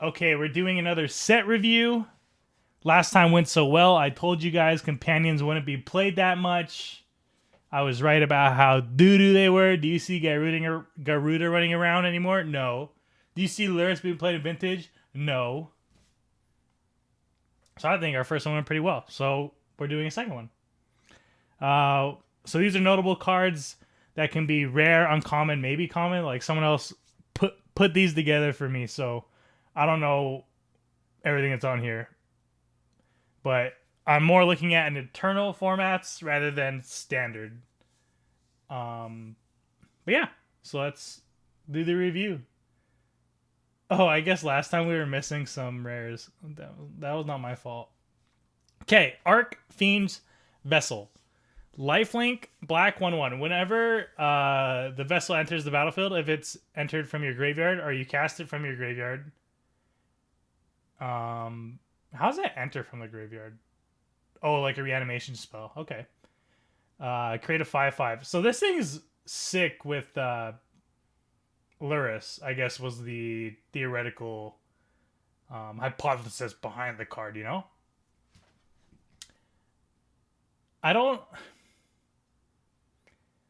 Okay, we're doing another set review. Last time went so well. I told you guys companions wouldn't be played that much. I was right about how doo-doo they were. Do you see Garuda running around anymore? No. Do you see Lyris being played in Vintage? No. So I think our first one went pretty well. So we're doing a second one. So these are notable cards that can be rare, uncommon, maybe common. Like someone else put these together for me. So I don't know everything that's on here. But I'm more looking at an eternal formats rather than standard. Um, but yeah, so let's do the review. Oh, I guess last time we were missing some rares. That was not my fault. Okay, Arc Fiend's Vessel. Lifelink, black 1/1. Whenever the vessel enters the battlefield, if it's entered from your graveyard or you cast it from your graveyard, how does it enter from the graveyard? Oh, like a reanimation spell. Okay. Create a 5/5. So this thing's sick with Lyris, I guess, was the theoretical hypothesis behind the card, you know? I don't.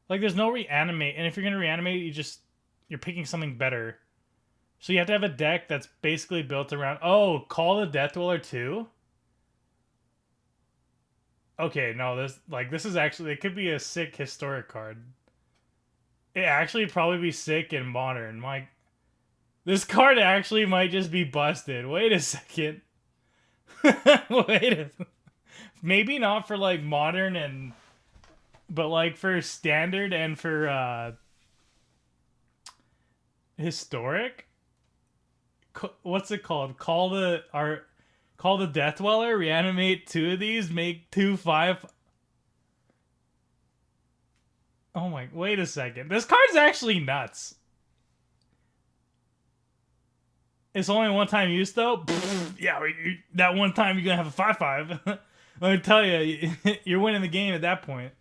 Like, there's no reanimate. And if you're going to reanimate, you're picking something better. So you have to have a deck that's basically built around. Oh, Call the Death Dweller too? Okay, no, this is actually, it could be a sick historic card. It actually probably be sick in modern. This card actually might just be busted. Wait a second. Maybe not for like modern but like for standard and for historic. What's it called? Call the Death Dweller. Reanimate two of these. Make 2/5. Oh my! Wait a second. This card's actually nuts. It's only one time use though. Yeah, that one time you're gonna have a 5/5. Let me tell you, you're winning the game at that point.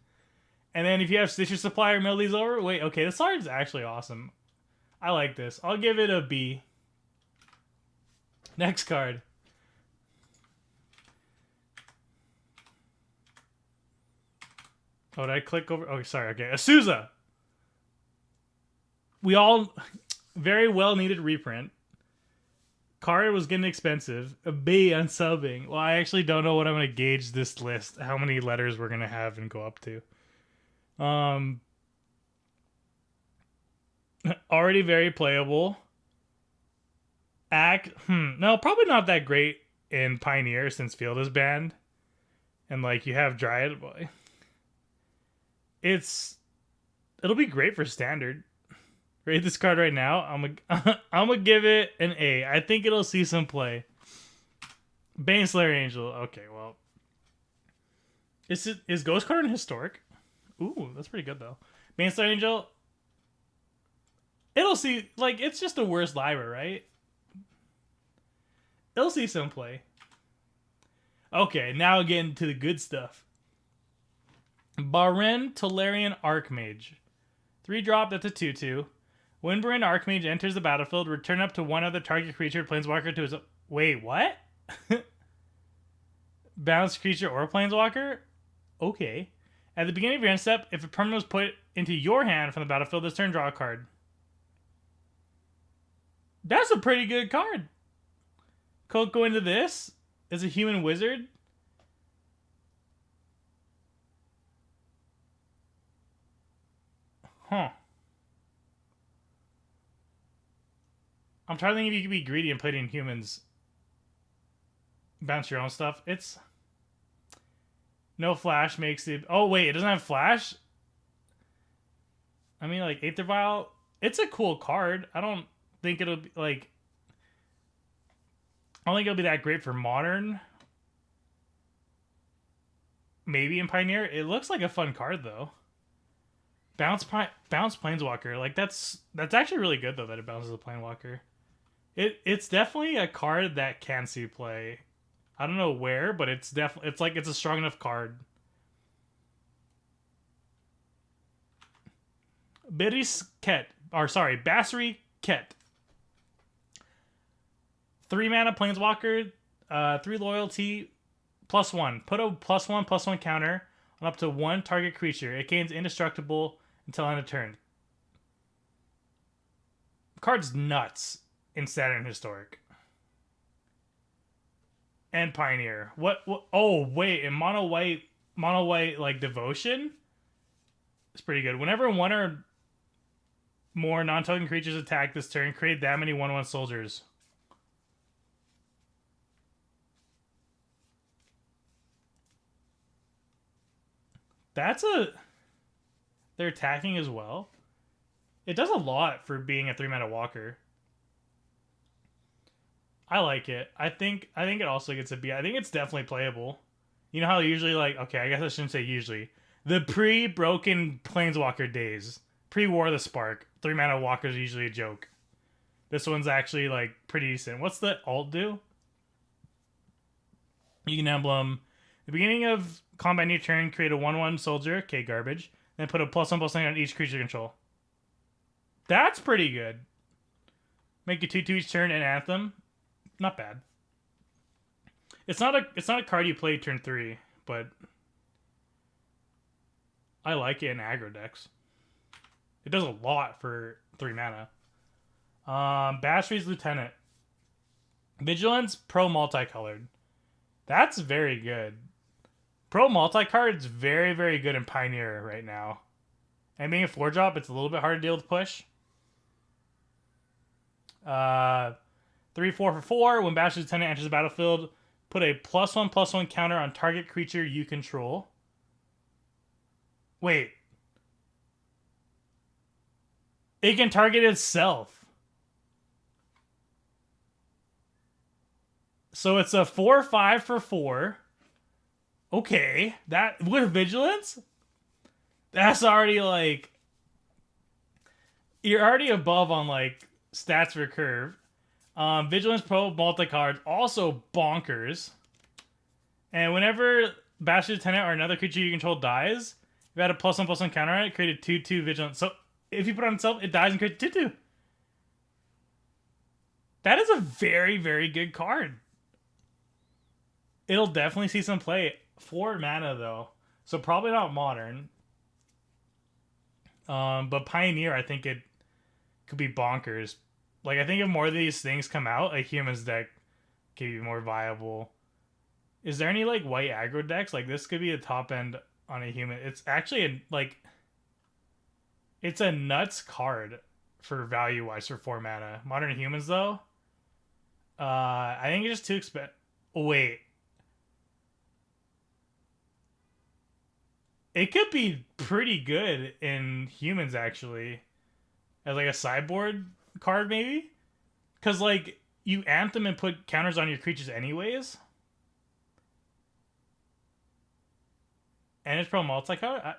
And then if you have Stitcher Supply or mill these over, wait, okay, this card's actually awesome. I like this. I'll give it a B. Next card. Oh, did I click over? Oh, sorry. Okay, Azusa. We all very well needed reprint. Card was getting expensive. A B on subbing. Well, I actually don't know what I'm gonna gauge this list. How many letters we're gonna have and go up to. Already very playable. No, probably not that great in Pioneer since Field is banned. And like you have Dryad, boy. It'll be great for standard. Rate this card right now. I'm gonna give it an A. I think it'll see some play. Baneslayer Angel. Okay, well. Is Ghost Card an historic? Ooh, that's pretty good though. Baneslayer Angel. It'll see, like, it's just a worse library, right? It'll see some play. Okay, now getting to the good stuff. Baren Tolarian Archmage. 3-drop, that's a 2/2. When Baren Archmage enters the battlefield, return up to one other target creature planeswalker to his. Wait, what? Balanced creature or planeswalker? Okay. At the beginning of your end step, if a permanent was put into your hand from the battlefield, this turn draw a card. That's a pretty good card. Go into this as a human wizard. Huh. I'm trying to think if you could be greedy and play it in humans. Bounce your own stuff. It's no flash makes it. Oh wait, it doesn't have flash. I mean, like Aether Vial. It's a cool card. I don't think it'll be like. I don't think it'll be that great for modern. Maybe in Pioneer. It looks like a fun card though. Bounce Planeswalker. Like that's actually really good though that it bounces a Planeswalker. It's definitely a card that can see play. I don't know where, but it's a strong enough card. Basri Ket. 3 mana Planeswalker, 3 loyalty, +1. Put a +1/+1 counter on up to 1 target creature. It gains indestructible until end of turn. The card's nuts in Saturn Historic. And Pioneer. What? Oh, wait. In mono white, like Devotion? It's pretty good. Whenever one or more non-token creatures attack this turn, create that many 1/1 soldiers. That's a... They're attacking as well. It does a lot for being a 3-mana walker. I like it. I think it also gets a B. I think it's definitely playable. You know how usually, like, okay, I guess I shouldn't say usually. The pre-broken Planeswalker days, pre-War of the Spark, 3-mana walkers are usually a joke. This one's actually, like, pretty decent. What's the alt do? You can emblem. The beginning of combat in your turn, create a 1/1 soldier, okay, garbage. Then put a +1/+1 on each creature control. That's pretty good. Make a 2/2 each turn and Anthem. Not bad. It's not a card you play turn 3, but I like it in aggro decks. It does a lot for 3 mana. Bashry's Lieutenant. Vigilance, pro multicolored. That's very good. Pro multicard's very, very good in Pioneer right now. And being a 4-drop, it's a little bit hard to deal with push. 3/4 for 4. When Bash's Lieutenant enters the battlefield, put a +1/+1 counter on target creature you control. Wait. It can target itself. So it's a 4/5 for 4. Okay. That with Vigilance? That's already like... You're already above on like stats for curve. Vigilance Pro multicard, also bonkers. And whenever Bash's Lieutenant or another creature you control dies, you add a +1/+1 counter on it, create a 2/2 Vigilance. So if you put it on itself, it dies and creates 2/2. That is a very, very good card. It'll definitely see some play. 4 mana though, so probably not modern. But Pioneer, I think it could be bonkers. Like, I think if more of these things come out, a Humans deck could be more viable. Is there any, like, white aggro decks? Like, this could be a top end on a human. It's actually, it's a nuts card for value-wise for 4 mana. Modern Humans, though, I think it's just too expensive. Wait. It could be pretty good in Humans, actually. As, like, a sideboard card, maybe? Because, like, you Anthem and put counters on your creatures anyways. And it's pro multicolor.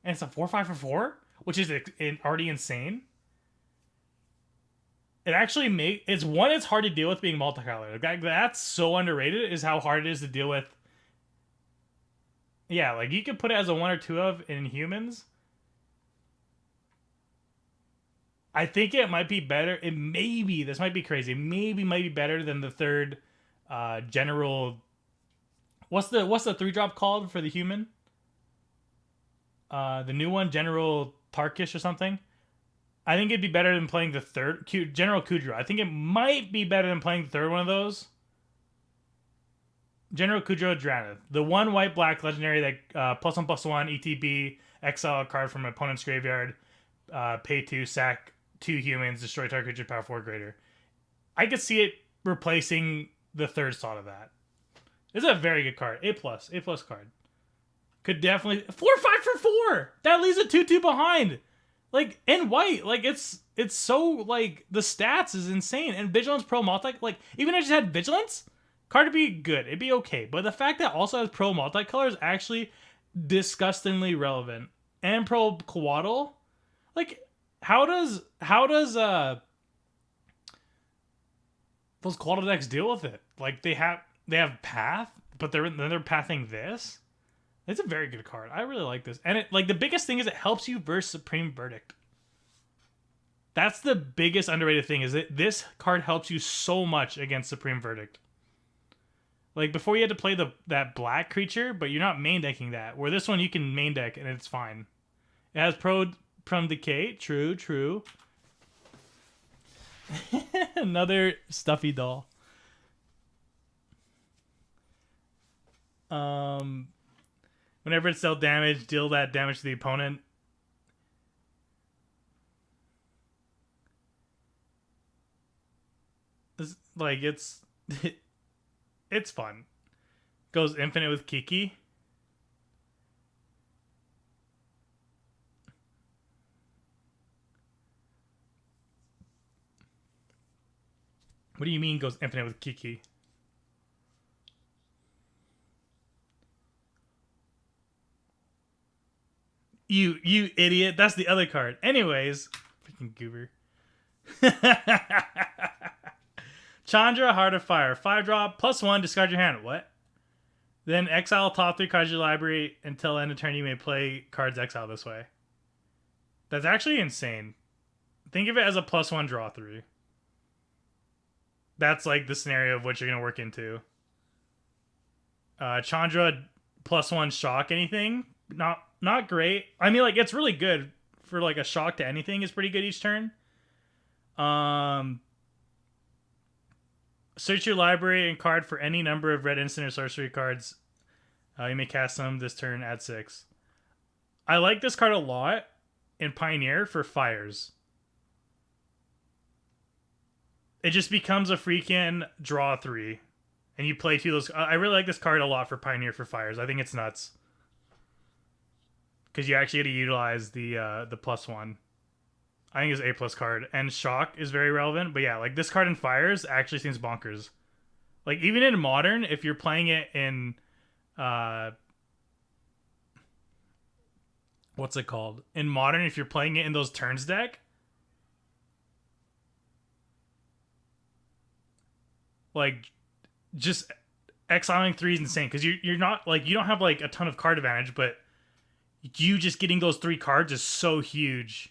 And it's a 4/5 for 4, which is already insane. It actually it's hard to deal with being multicolor. That's so underrated, is how hard it is to deal with. Yeah, like, you could put it as a 1 or 2 of in Humans. I think it might be better. This might be crazy. Might be better than the third general. What's the 3-drop called for the human? The new one, General Tarkish or something. I think it'd be better than playing the third General Kudra. I think it might be better than playing the third one of those. General Kudra Dranith, the 1 white-black legendary that +1/+1 ETB, exile a card from an opponent's graveyard, pay 2, sack 2 humans, destroy target creature, power 4 greater. I could see it replacing the third slot of that. This is a very good card. A+ card. Could definitely 4/5 for 4. That leaves a 2/2 behind. Like, in white, like, it's so, like, the stats is insane. And Vigilance Pro multi, like, even if it just had Vigilance, card would be good. It'd be okay. But the fact that it also has Pro multicolor is actually disgustingly relevant. And Pro Coatl, like, how does those Coatl decks deal with it? Like, they have Path, but they're pathing this. It's a very good card. I really like this. And it, like, the biggest thing is it helps you versus Supreme Verdict. That's the biggest underrated thing, is that this card helps you so much against Supreme Verdict. Like, before you had to play that black creature, but you're not main decking that. Where this one you can main deck and it's fine. It has Prone Decay. True. Another stuffy doll. Whenever it's dealt damage, deal that damage to the opponent. It's fun. Goes infinite with Kiki. What do you mean goes infinite with Kiki? You idiot. That's the other card. Anyways. Freaking goober. Chandra, Heart of Fire. 5-drop, +1, discard your hand. What? Then exile top 3 cards of your library until end of turn. You may play cards exile this way. That's actually insane. Think of it as a +1 draw 3. That's like the scenario of what you're going to work into. Chandra +1 shock anything. Not great. I mean, like, it's really good for like a shock to anything. Is pretty good each turn. Search your library and card for any number of red instant or sorcery cards. You may cast them this turn, add 6. I like this card a lot in Pioneer for fires. It just becomes a freaking draw 3. And you play 2 of those. I really like this card a lot for Pioneer for fires. I think it's nuts. Because you actually get to utilize the +1. I think it's A+ card. And shock is very relevant. But yeah, like this card in fires actually seems bonkers. Like even in modern, if you're playing it in what's it called? In modern, if you're playing it in those turns deck, like just exiling 3 is insane. Because you're not like, you don't have like a ton of card advantage, but you just getting those 3 cards is so huge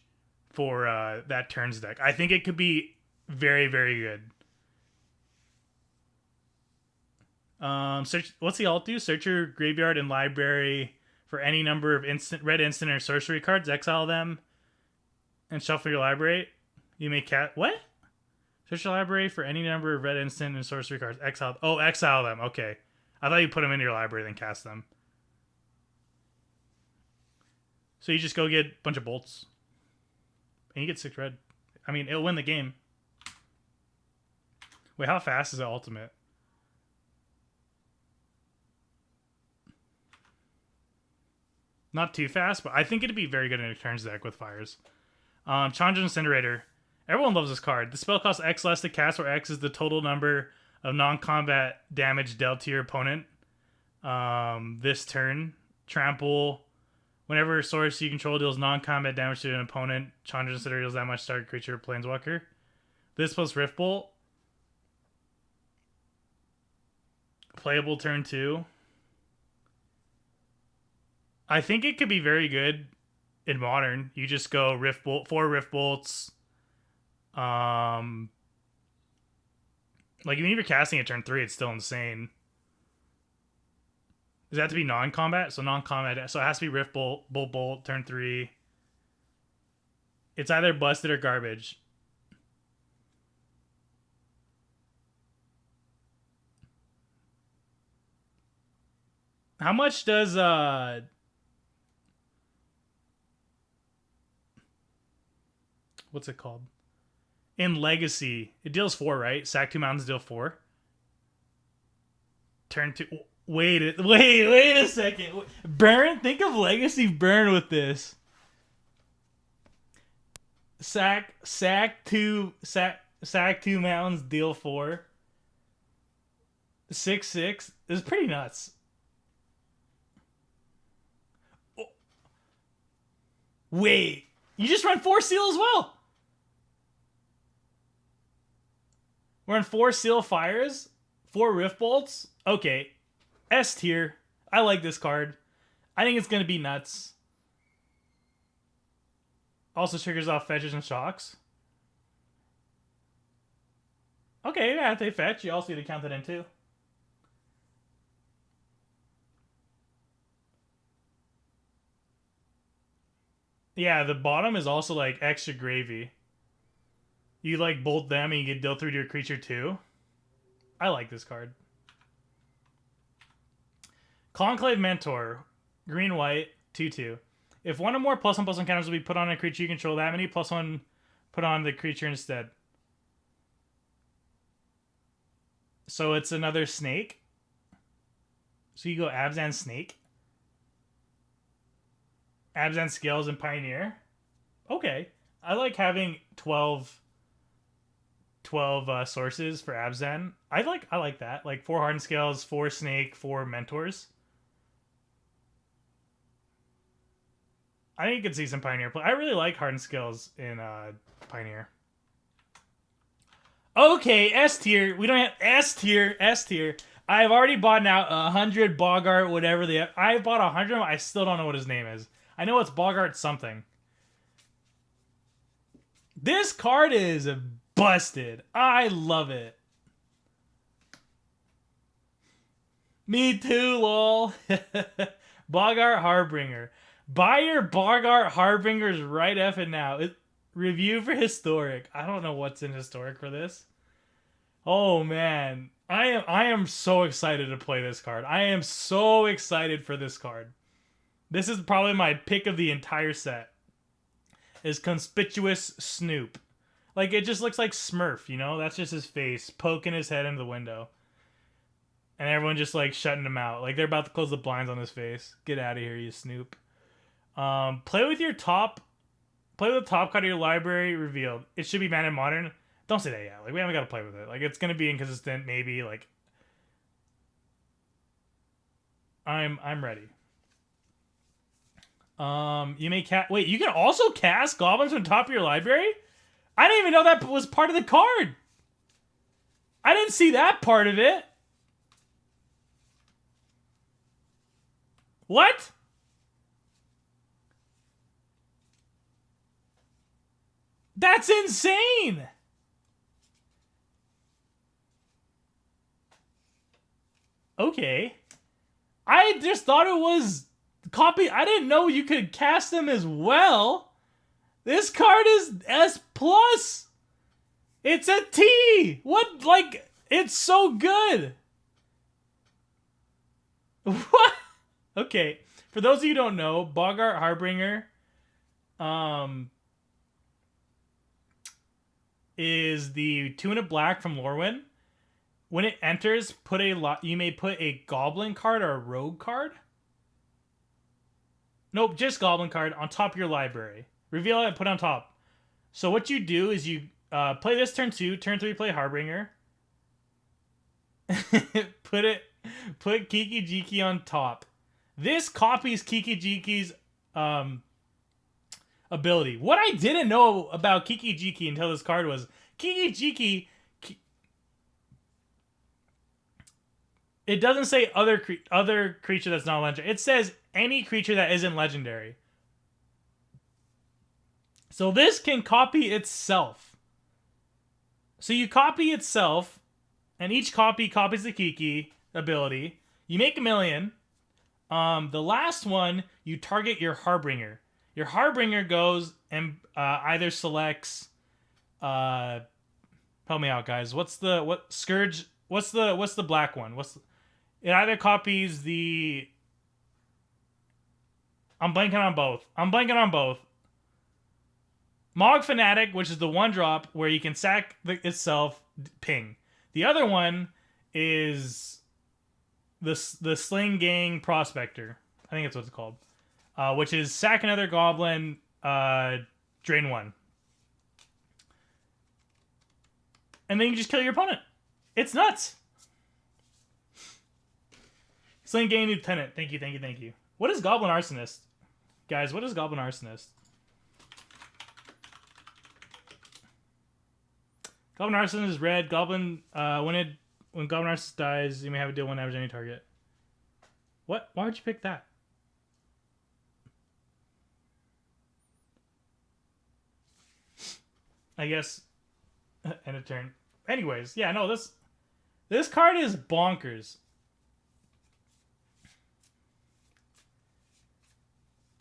for that turns deck. I think it could be very, very good. Search. What's the alt do? Search your graveyard and library for any number of red instant or sorcery cards. Exile them and shuffle your library. You may what? Search your library for any number of red instant and sorcery cards. Exile. Oh, exile them. Okay. I thought you put them into your library then cast them. So you just go get a bunch of bolts. And you get 6 red. I mean, it'll win the game. Wait, how fast is the ultimate? Not too fast, but I think it'd be very good in a turns deck with fires. Chandra Incinerator. Everyone loves this card. The spell costs X less to cast, where X is the total number of non-combat damage dealt to your opponent. This turn. Trample. Whenever a source you control deals non-combat damage to an opponent, Chandra Incinerator deals that much to target creature or planeswalker. This plus Rift Bolt. Playable turn 2. I think it could be very good in modern. You just go Rift Bolt, 4 Rift Bolts. Like even if you're casting at turn 3, it's still insane. Does that have to be non-combat? So non-combat. So it has to be Rift Bolt, turn 3. It's either busted or garbage. How much does what's it called? In Legacy, it deals 4, right? Sack 2 mountains deal 4. Turn 2. Wait a second. Burn, think of Legacy Burn with this. Sack 2 mountains deal 4. 6/6. This is pretty nuts. Oh. Wait, you just run 4 seal as well. We're on 4 seal fires, 4 rift bolts. Okay. S tier. I like this card. I think it's going to be nuts. Also triggers off fetches and shocks. Okay, yeah, if they fetch, you also need to count that in too. Yeah, the bottom is also like extra gravy. You like bolt them and you get dealt through to your creature too. I like this card. Conclave Mentor, green white, 2/2. If one or more +1/+1 counters will be put on a creature you control, that many +1 put on the creature instead. So it's another snake. So you go Abzan Snake, Abzan Scales, and Pioneer. Okay. I like having 12 sources for Abzan. I like that. Like 4 Hardened Scales, 4 Snake, 4 Mentors. I think you could see some Pioneer play. I really like Hardened Scales in Pioneer. Okay, S tier. We don't have S tier. S tier. I've already bought now 100 Bogart, whatever they have. I bought 100 of them. I still don't know what his name is. I know it's Bogart something. This card is busted. I love it. Me too, lol. Bogart Harbinger. Buy your Bogart Harbingers right effing now. Review for historic. I don't know what's in historic for this. Oh man. I am so excited to play this card. I am so excited for this card. This is probably my pick of the entire set. Is Conspicuous Snoop. Like it just looks like Smurf, you know? That's just his face poking his head into the window. And everyone just like shutting him out. Like they're about to close the blinds on his face. Get out of here, you Snoop. Play with your top. Play with the top card of your library revealed. It should be banned in modern. Don't say that yet. Like we haven't got to play with it. Like it's gonna be inconsistent. Maybe like. I'm ready. You may cast. Wait, you can also cast goblins from the top of your library. I didn't even know that was part of the card. I didn't see that part of it. What? That's insane. Okay. I just thought it was copy. I didn't know you could cast them as well. This card is S plus. It's a T. What? Like it's so good. What? Okay. For those of you who don't know, Bogart Harbinger, is the 2 and a black from Lorwyn. When it enters, you may put a goblin card or a rogue card. Nope, just goblin card on top of your library. Reveal it and put it on top. So what you do is you play this turn 2, turn 3 play Harbinger. Put Kiki Jiki on top. This copies Kiki Jiki's ability. What I didn't know about Kiki Jiki until this card was Kiki Jiki. It doesn't say other creature that's not legendary. It says any creature that isn't legendary. So this can copy itself. So you copy itself, and each copy copies the Kiki ability. You make 1,000,000. The last one, you target your Harbinger. Your Harbinger goes and either selects. Help me out, guys. What Scourge? What's the black one? It either copies the. I'm blanking on both. Mog Fanatic, which is the 1-drop where you can sack itself, ping. The other one is the Sling Gang Prospector. I think that's what it's called. Which is sack another goblin, drain 1. And then you just kill your opponent. It's nuts. Sling Gang Lieutenant. Thank you. What is Goblin Arsonist? Guys, what is Goblin Arsonist? Goblin Arsonist is red. Goblin, when Goblin Arsonist dies, you may have a deal 1 damage to any target. What? Why would you pick that? I guess. End of turn. Anyways, yeah, no, this card is bonkers.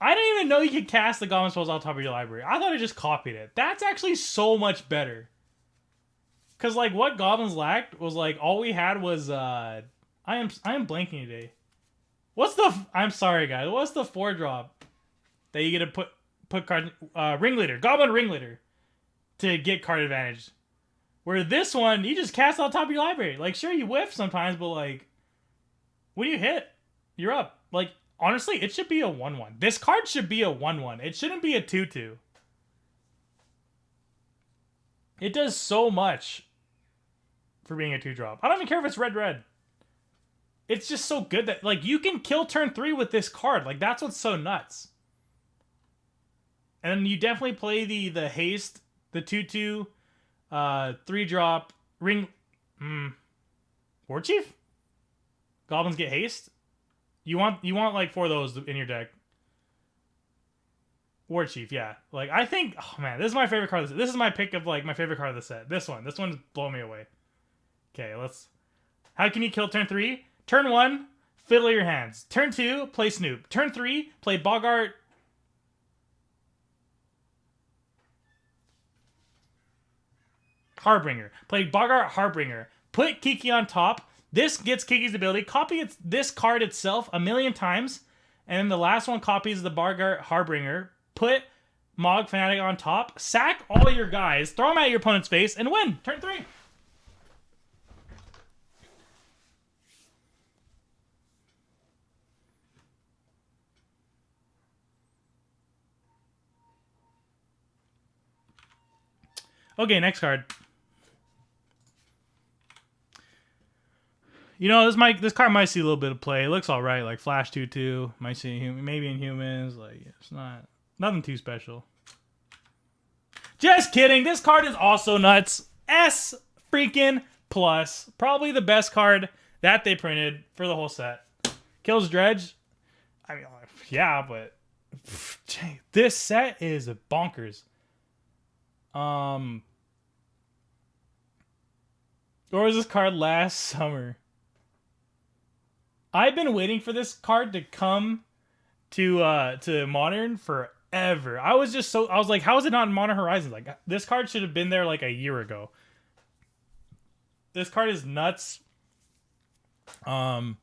I didn't even know you could cast the Goblin spells on top of your library. I thought I just copied it. That's actually so much better. Cause like what Goblins lacked was like all we had was I am blanking today. What's the I'm sorry guys. What's the 4-drop that you get to put card Ringleader, Goblin Ringleader to get card advantage. Where this one you just cast on top of your library. Like sure you whiff sometimes, but like when you hit, you're up. Like honestly, it should be a 1/1. This card should be a 1/1. It shouldn't be a 2/2. It does so much for being a 2-drop. I don't even care if it's red. It's just so good that like you can kill turn 3 with this card. Like that's what's so nuts. And you definitely play the haste, the 2/2, 3-drop ring. War Chief? Goblins get haste? You want like 4 of those in your deck. War Chief, yeah. Like I think, oh man, this is my favorite card. This is my pick of like my favorite card of the set. This one's blowing me away. Okay, let's. How can you kill turn 3? Turn 1, fiddle your hands. Turn 2, play Snoop. Turn 3, play Bogart. Harbinger. Play Bogart Harbinger. Put Kiki on top. This gets Kiki's ability. Copy this card itself 1,000,000 times. And then the last one copies the Bogart Harbinger. Put Mog Fanatic on top. Sack all your guys. Throw them at your opponent's face and win. Turn 3. Okay, next card. You know, this card might see a little bit of play. It looks all right, like Flash 2/2. Might see maybe in humans. Like it's nothing too special. Just kidding. This card is also nuts. S freaking plus. Probably the best card that they printed for the whole set. Kills Dredge. I mean, yeah, but this set is bonkers. Or was this card last summer? I've been waiting for this card to come to Modern forever. I was like, how is it not in Modern Horizons? Like this card should have been there like a year ago. This card is nuts. For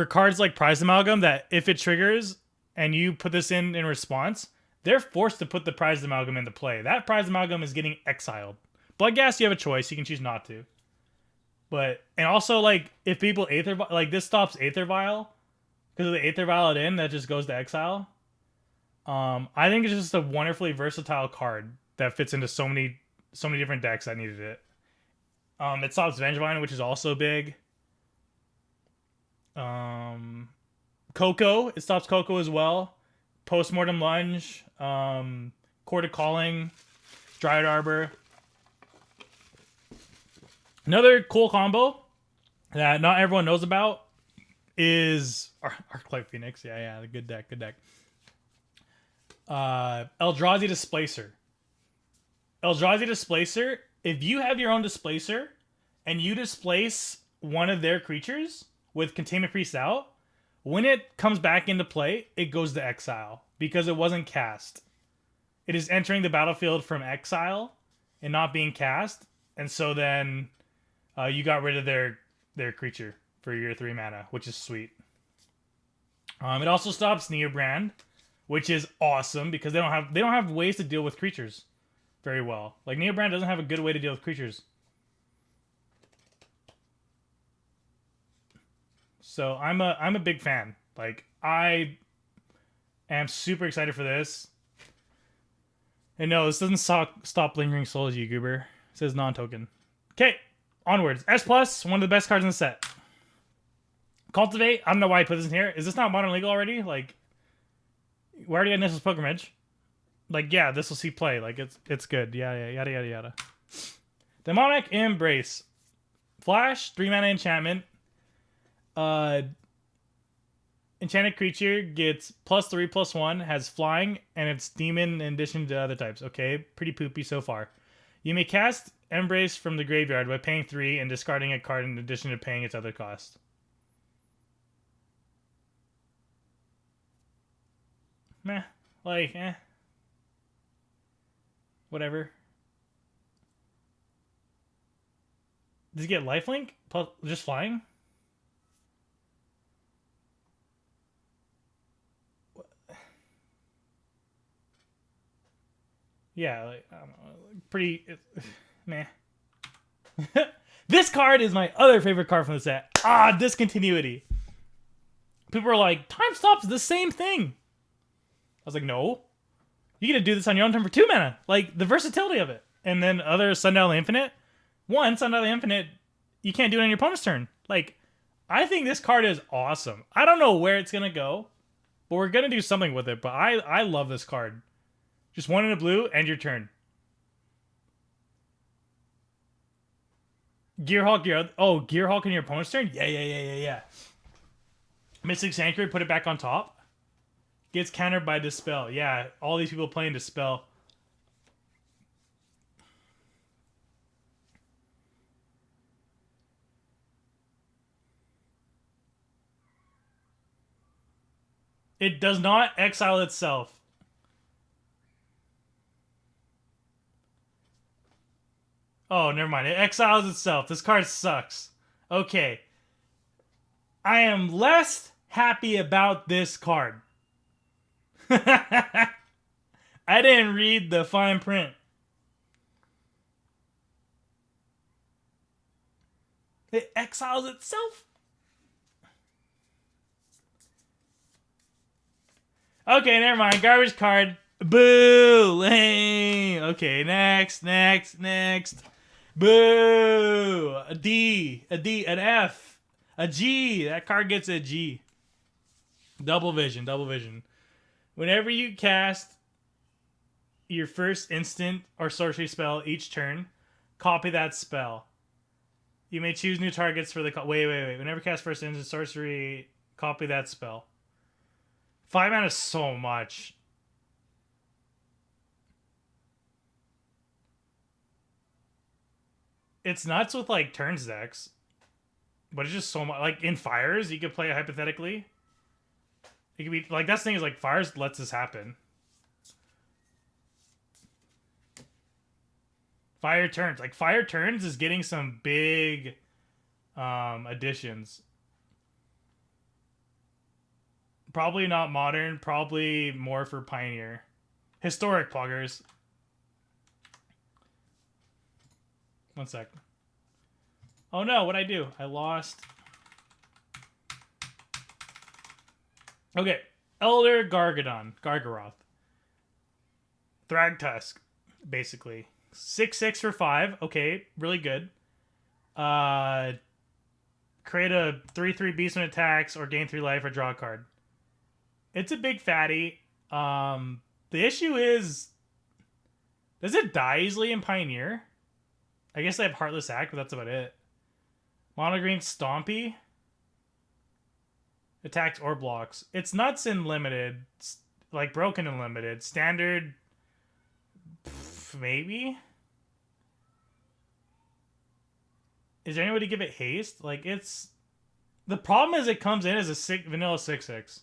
cards like Prize Amalgam, that if it triggers and you put this in response, they're forced to put the Prize Amalgam into play. That Prize Amalgam is getting exiled. Bloodghast, you have a choice. You can choose not to. But, and also, like, if people Aether, like, this stops Aether Vial. Because of the Aether Vial it in, that just goes to exile. I think it's just a wonderfully versatile card that fits into so many different decks that needed it. It stops Vengevine, which is also big. Coco, it stops Coco as well. Postmortem Lunge, Court of Calling, Dryad Arbor. Another cool combo that not everyone knows about is Arclight Phoenix. Yeah, good deck. Eldrazi Displacer. Eldrazi Displacer, if you have your own Displacer and you displace one of their creatures with Containment Priest out, when it comes back into play, it goes to exile because it wasn't cast. It is entering the battlefield from exile and not being cast, and so then you got rid of their creature for your 3 mana, which is sweet. It also stops Neobrand, which is awesome because they don't have ways to deal with creatures very well. Like Neobrand doesn't have a good way to deal with creatures. So I'm a big fan. Like I am super excited for this. And no, this doesn't stop Lingering Souls, you goober. It says non-token. Okay. Onwards. S+, one of the best cards in the set. Cultivate. I don't know why I put this in here. Is this not Modern Legal already? Like, we already had Nissa's Pilgrimage. Like, yeah, this will see play. Like, it's good. Yeah, yada. Demonic Embrace. Flash, 3 mana enchantment. Enchanted creature gets +3/+1, has flying, and it's demon in addition to other types. Okay, pretty poopy so far. You may cast Embrace from the graveyard by paying 3 and discarding a card in addition to paying its other cost. Meh. Like, eh. Whatever. Does he get lifelink? Plus, just flying? Yeah, like, I don't know. Pretty... meh. This card is my other favorite card from the set. Ah, discontinuity. People are like, time stops the same thing. I was like, no. You get to do this on your own turn for 2 mana. Like, the versatility of it. And then other Sundial Infinite. One, Sundial Infinite, you can't do it on your opponent's turn. Like, I think this card is awesome. I don't know where it's going to go, but we're going to do something with it. But I love this card. Just 1 in a blue, end your turn. Gearhulk, Gearhulk in your opponent's turn? Yeah. Mystic Sanctuary, put it back on top. Gets countered by Dispel. Yeah, all these people playing Dispel. It does not exile itself. Oh, never mind. It exiles itself. This card sucks. Okay. I am less happy about this card. I didn't read the fine print. It exiles itself? Okay, never mind. Garbage card. Boo! Lame. Okay, next. Boo! A D, an F, a G. That card gets a G. Double vision. Whenever you cast your first instant or sorcery spell each turn, copy that spell. You may choose new targets for the... Wait. Whenever you cast first instant sorcery, copy that spell. 5 mana is so much. It's nuts with, like, turns decks. But it's just so much. Like, in Fires, you could play it hypothetically. It could be... Like, that's the thing is, like, Fires lets this happen. Fire Turns. Like, Fire Turns is getting some big additions. Probably not Modern. Probably more for Pioneer. Historic Poggers. One sec. Oh no, what'd I do? I lost. Okay. Elder Gargaroth. Thragtusk, basically. 6/6 for 5. Okay, really good. Create a 3/3 beast when it attacks or gain 3 life or draw a card. It's a big fatty. The issue is, does it die easily in Pioneer? I guess they have Heartless Act, but that's about it. Mono green Stompy. Attacks or blocks. It's nuts in limited. Like broken in limited. Standard, maybe? Is there any way to give it haste? Like, it's... The problem is it comes in as a vanilla 6/6.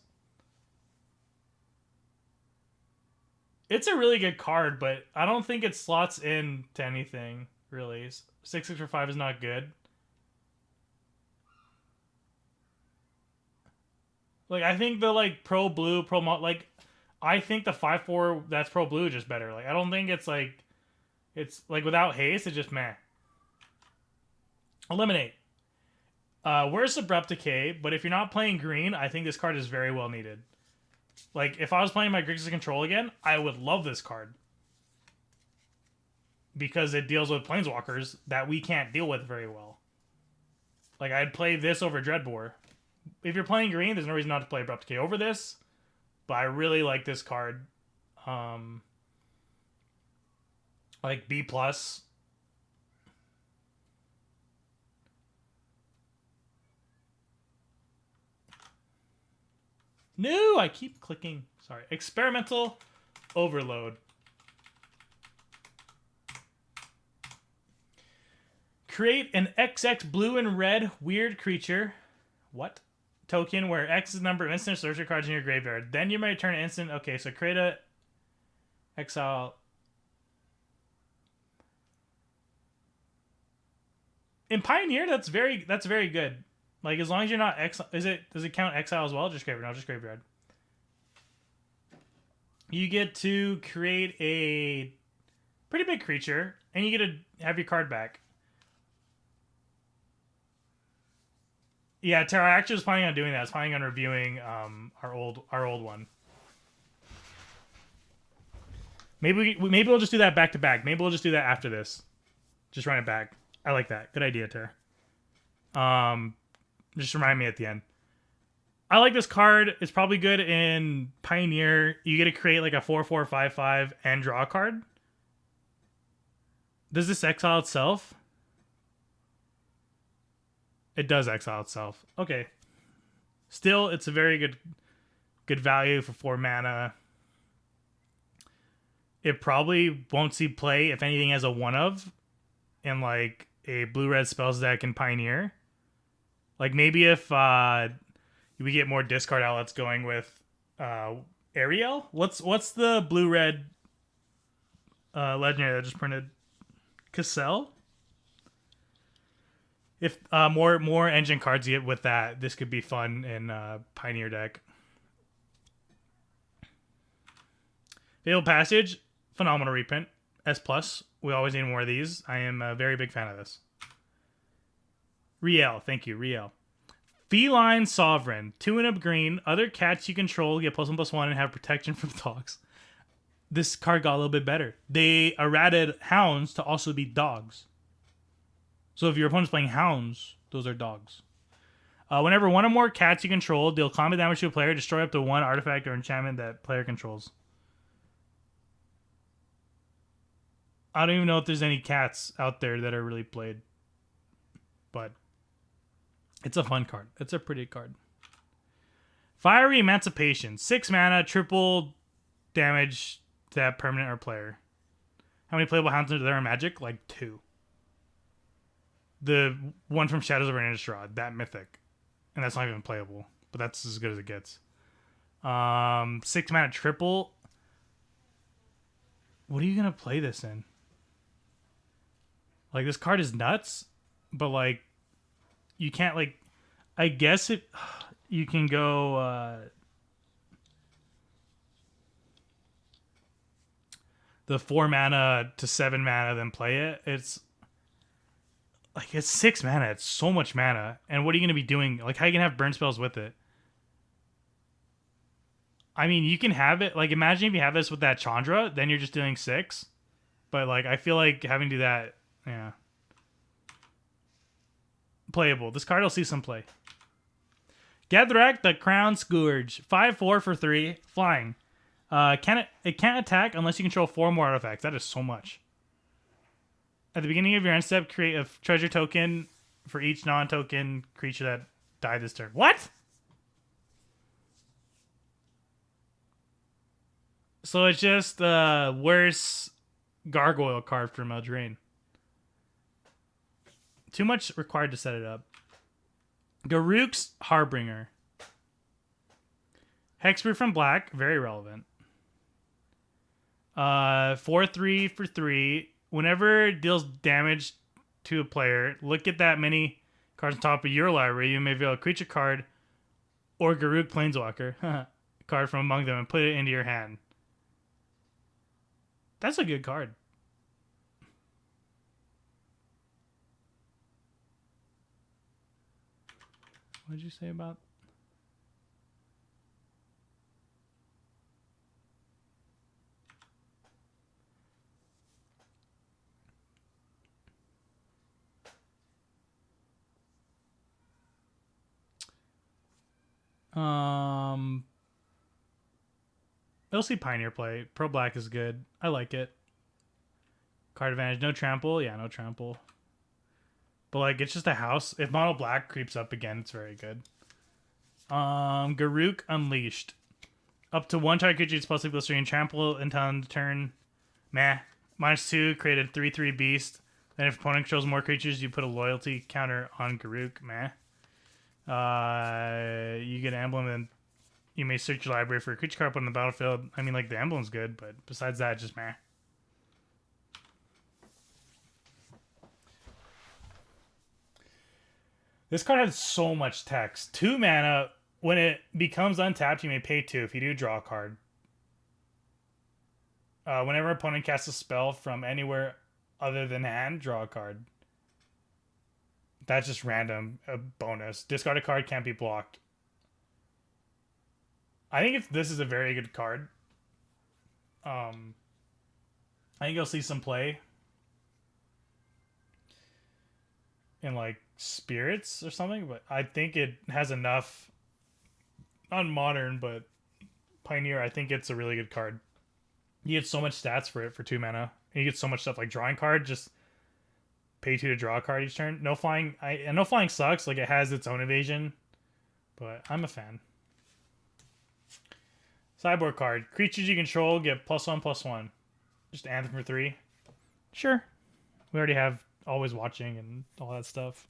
It's a really good card, but I don't think it slots in to anything, really. 6/6 for 5 is not good. Like, I think the, like, pro blue, like, I think the 5/4 that's pro blue is just better. Like, I don't think it's, like, without haste, it's just meh. Eliminate. Where's Abrupt Decay? But if you're not playing green, I think this card is very well needed. Like, if I was playing my Grixis Control again, I would love this card. Because it deals with Planeswalkers that we can't deal with very well. Like, I'd play this over Dreadbore. If you're playing green, there's no reason not to play Abrupt Decay over this. But I really like this card. Like, B+. No, I keep clicking. Sorry. Experimental Overload. Create an XX blue and red weird creature. What? Token where X is the number of instant sorcery cards in your graveyard. Then you may return an instant. Okay, so create a exile. In Pioneer, that's very good. Like, as long as you're not exile, does it count exile as well? Just graveyard. No, just graveyard. You get to create a pretty big creature, and you get to have your card back. Yeah, Tara, I actually was planning on doing that. I was planning on reviewing our old one. Maybe we'll just do that back to back. Maybe we'll just do that after this. Just run it back. I like that. Good idea, Tara. Just remind me at the end. I like this card. It's probably good in Pioneer. You get to create like a 4/4/5/5 and draw a card. Does this exile itself? It does exile itself. Okay. Still, it's a very good value for 4 mana. It probably won't see play, if anything, as a 1/of in like a blue-red spells deck in Pioneer. Like maybe if we get more discard outlets going with Ariel. What's the blue-red legendary that just printed? Cassell? If more engine cards you get with that, this could be fun in Pioneer deck. Fabled Passage, phenomenal reprint. S+. We always need more of these. I am a very big fan of this. Riel, thank you, Riel. Feline Sovereign, 2 and a green. Other cats you control get +1/+1 and have protection from dogs. This card got a little bit better. They errated hounds to also be dogs. So if your opponent's playing hounds, those are dogs. Whenever one or more cats you control deal combat damage to a player, destroy up to 1 artifact or enchantment that player controls. I don't even know if there's any cats out there that are really played. But it's a fun card. It's a pretty card. Fiery Emancipation. 6 mana, triple damage to that permanent or player. How many playable hounds are there in Magic? Like 2. The one from Shadows of Innistrad, that mythic. And that's not even playable. But that's as good as it gets. 6 mana triple. What are you going to play this in? Like, this card is nuts. But, like, you can't, like... I guess it... You can go... the 4 mana to 7 mana, then play it. It's... Like, it's 6 mana. It's so much mana. And what are you going to be doing? Like, how are you going to have burn spells with it? I mean, you can have it... Like, imagine if you have this with that Chandra, then you're just doing 6. But, like, I feel like having to do that... Yeah. Playable. This card will see some play. Gathrak, the Crown Scourge. 5/4 for 3. Flying. It can't attack unless you control 4 more artifacts. That is so much. At the beginning of your end step, create a treasure token for each non-token creature that died this turn. What? So it's just a worse gargoyle card from Eldraine. Too much required to set it up. Garruk's Harbinger. Hexproof from black, very relevant. 4/3 for 3. Whenever it deals damage to a player, look at that many cards on top of your library. You may reveal a creature card or Garruk Planeswalker card from among them and put it into your hand. That's a good card. What did you say about... They'll see Pioneer play. Pro Black is good. I like it. Card advantage. No trample. Yeah, no trample. But, like, it's just a house. If Mono Black creeps up again, it's very good. Garruk Unleashed. Up to 1 target creature is plus +3 and trample until end of turn. Meh. -2, created 3/3 beast. Then if opponent controls more creatures, you put a loyalty counter on Garruk. Meh. You get an emblem, and you may search your library for a creature card put on the battlefield. I mean, like, the emblem's good, but besides that, just meh. This card has so much text. 2 mana. When it becomes untapped, you may pay 2. If you do, draw a card. Whenever an opponent casts a spell from anywhere other than hand, draw a card. That's just random. A bonus. Discard a card, can't be blocked. I think this is a very good card. I think you'll see some play in like Spirits or something, but I think it has enough on Modern, but Pioneer, I think it's a really good card. You get so much stats for it for 2 mana. And you get so much stuff like drawing card, just pay 2 to draw a card each turn. No flying. And no flying sucks. Like, it has its own evasion, but I'm a fan. Sideboard card. Creatures you control get +1/+1. Just Anthem for 3. Sure. We already have Always Watching and all that stuff.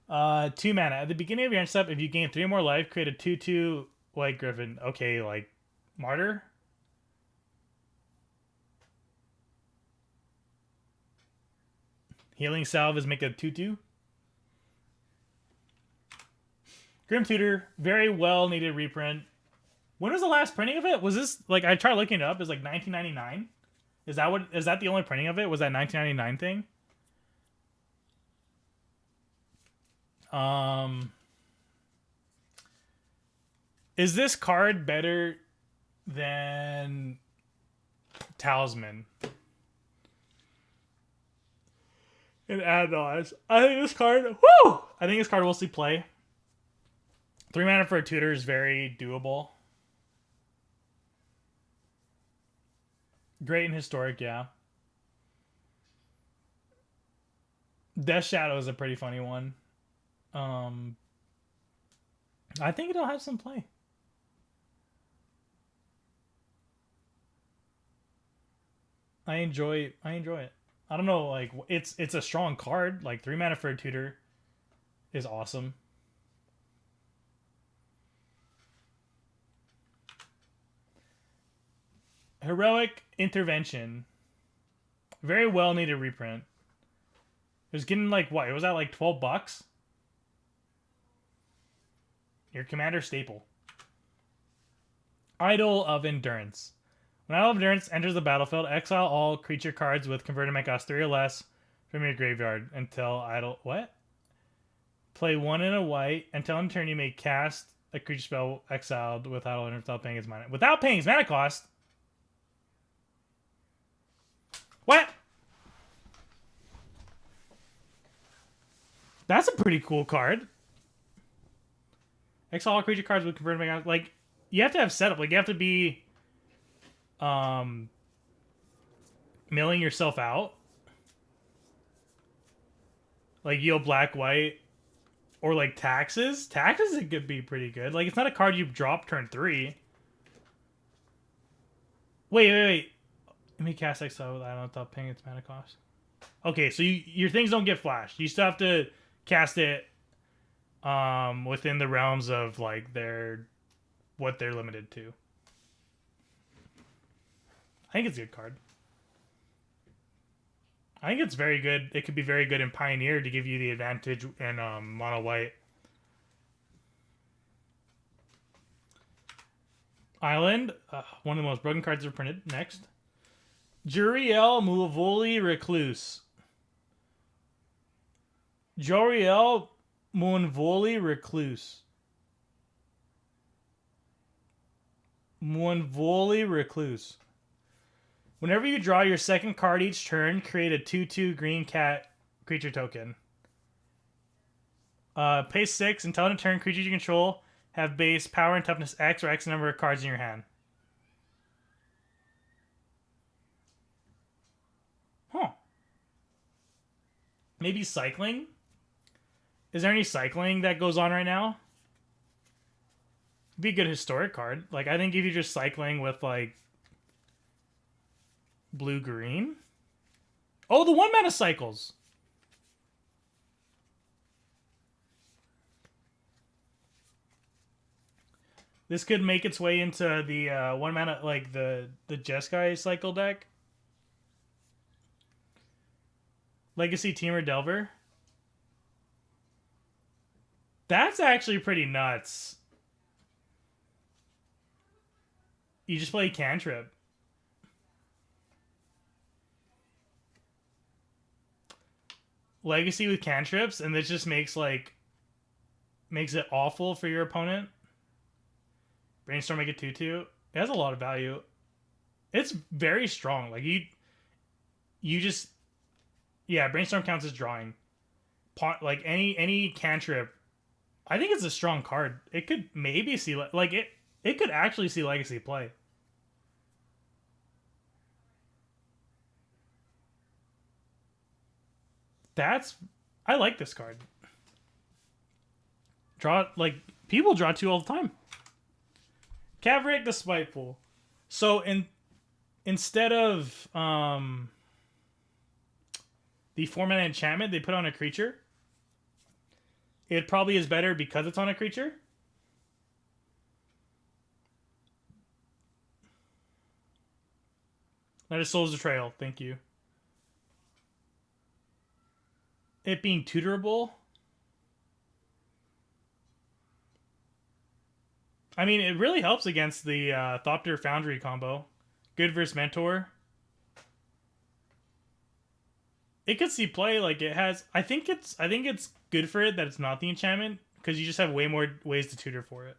2 mana. At the beginning of your end step, if you gain 3 more life, create a 2/2 White Griffin. Okay, like Martyr? Healing Salve is make a 2/2. Grim Tutor, very well needed reprint. When was the last printing of it? Was this like, I tried looking it up, it's like 1999? Is that the only printing of it? Was that 1999 thing? Is this card better than Talisman? And add-ons. I think this card, woo! I think this card will see play. 3 mana for a tutor is very doable. Great and historic, yeah. Death Shadow is a pretty funny one. I think it'll have some play. I enjoy it. I don't know, like, it's a strong card. Like, 3 mana for a tutor is awesome. Heroic Intervention. Very well needed reprint. It was getting like, what? It was at like $12? Your commander staple. Idol of Endurance. When Idol of Endurance enters the battlefield, exile all creature cards with converted mana cost 3 or less from your graveyard until Idol... What? Play 1 in a white. Until in turn you may cast a creature spell exiled with Idol of Endurance without paying its mana. Without paying its mana cost? What? That's a pretty cool card. Exile all creature cards with converted mana. Like, you have to have setup. Like, you have to be milling yourself out. Like, yield black, white. Or, like, taxes. Taxes, it could be pretty good. Like, it's not a card you drop turn 3. Wait. Let me cast exile with Idol without paying its mana cost. Okay, so your things don't get flashed. You still have to cast it within the realms of like what they're limited to. I think it's a good card. I think it's very good. It could be very good in Pioneer to give you the advantage in mono white. Island, one of the most broken cards ever printed. Next. Juriel Muavoli Recluse. Joriel Muavoli Recluse. Muavoli Recluse. Whenever you draw your second card each turn, create a 2/2 green cat creature token. Pay 6. Until end of turn, creatures you control have base power and toughness X or X number of cards in your hand. Huh. Maybe cycling? Is there any cycling that goes on right now? It'd be a good historic card. Like, I think if you're just cycling with, like... Blue green. Oh, the 1 mana cycles. This could make its way into the 1 mana, like the Jeskai cycle deck. Legacy Teamer Delver. That's actually pretty nuts. You just play cantrip. Legacy with cantrips, and this just makes it awful for your opponent. Brainstorm, make it 2/2. It has a lot of value. It's very strong. Like you just, yeah. Brainstorm counts as drawing. Like any cantrip, I think it's a strong card. It could maybe see like it. It could actually see Legacy play. That's, I like this card. Draw, like, people draw 2 all the time. Caverick the Spiteful. So instead of the 4 mana enchantment they put on a creature, it probably is better because it's on a creature. That is Soul's Betrayal. Thank you. It being tutorable. I mean, it really helps against the Thopter Foundry combo. Good versus Mentor. It could see play. Like it has. I think it's good for it that it's not the enchantment, because you just have way more ways to tutor for it.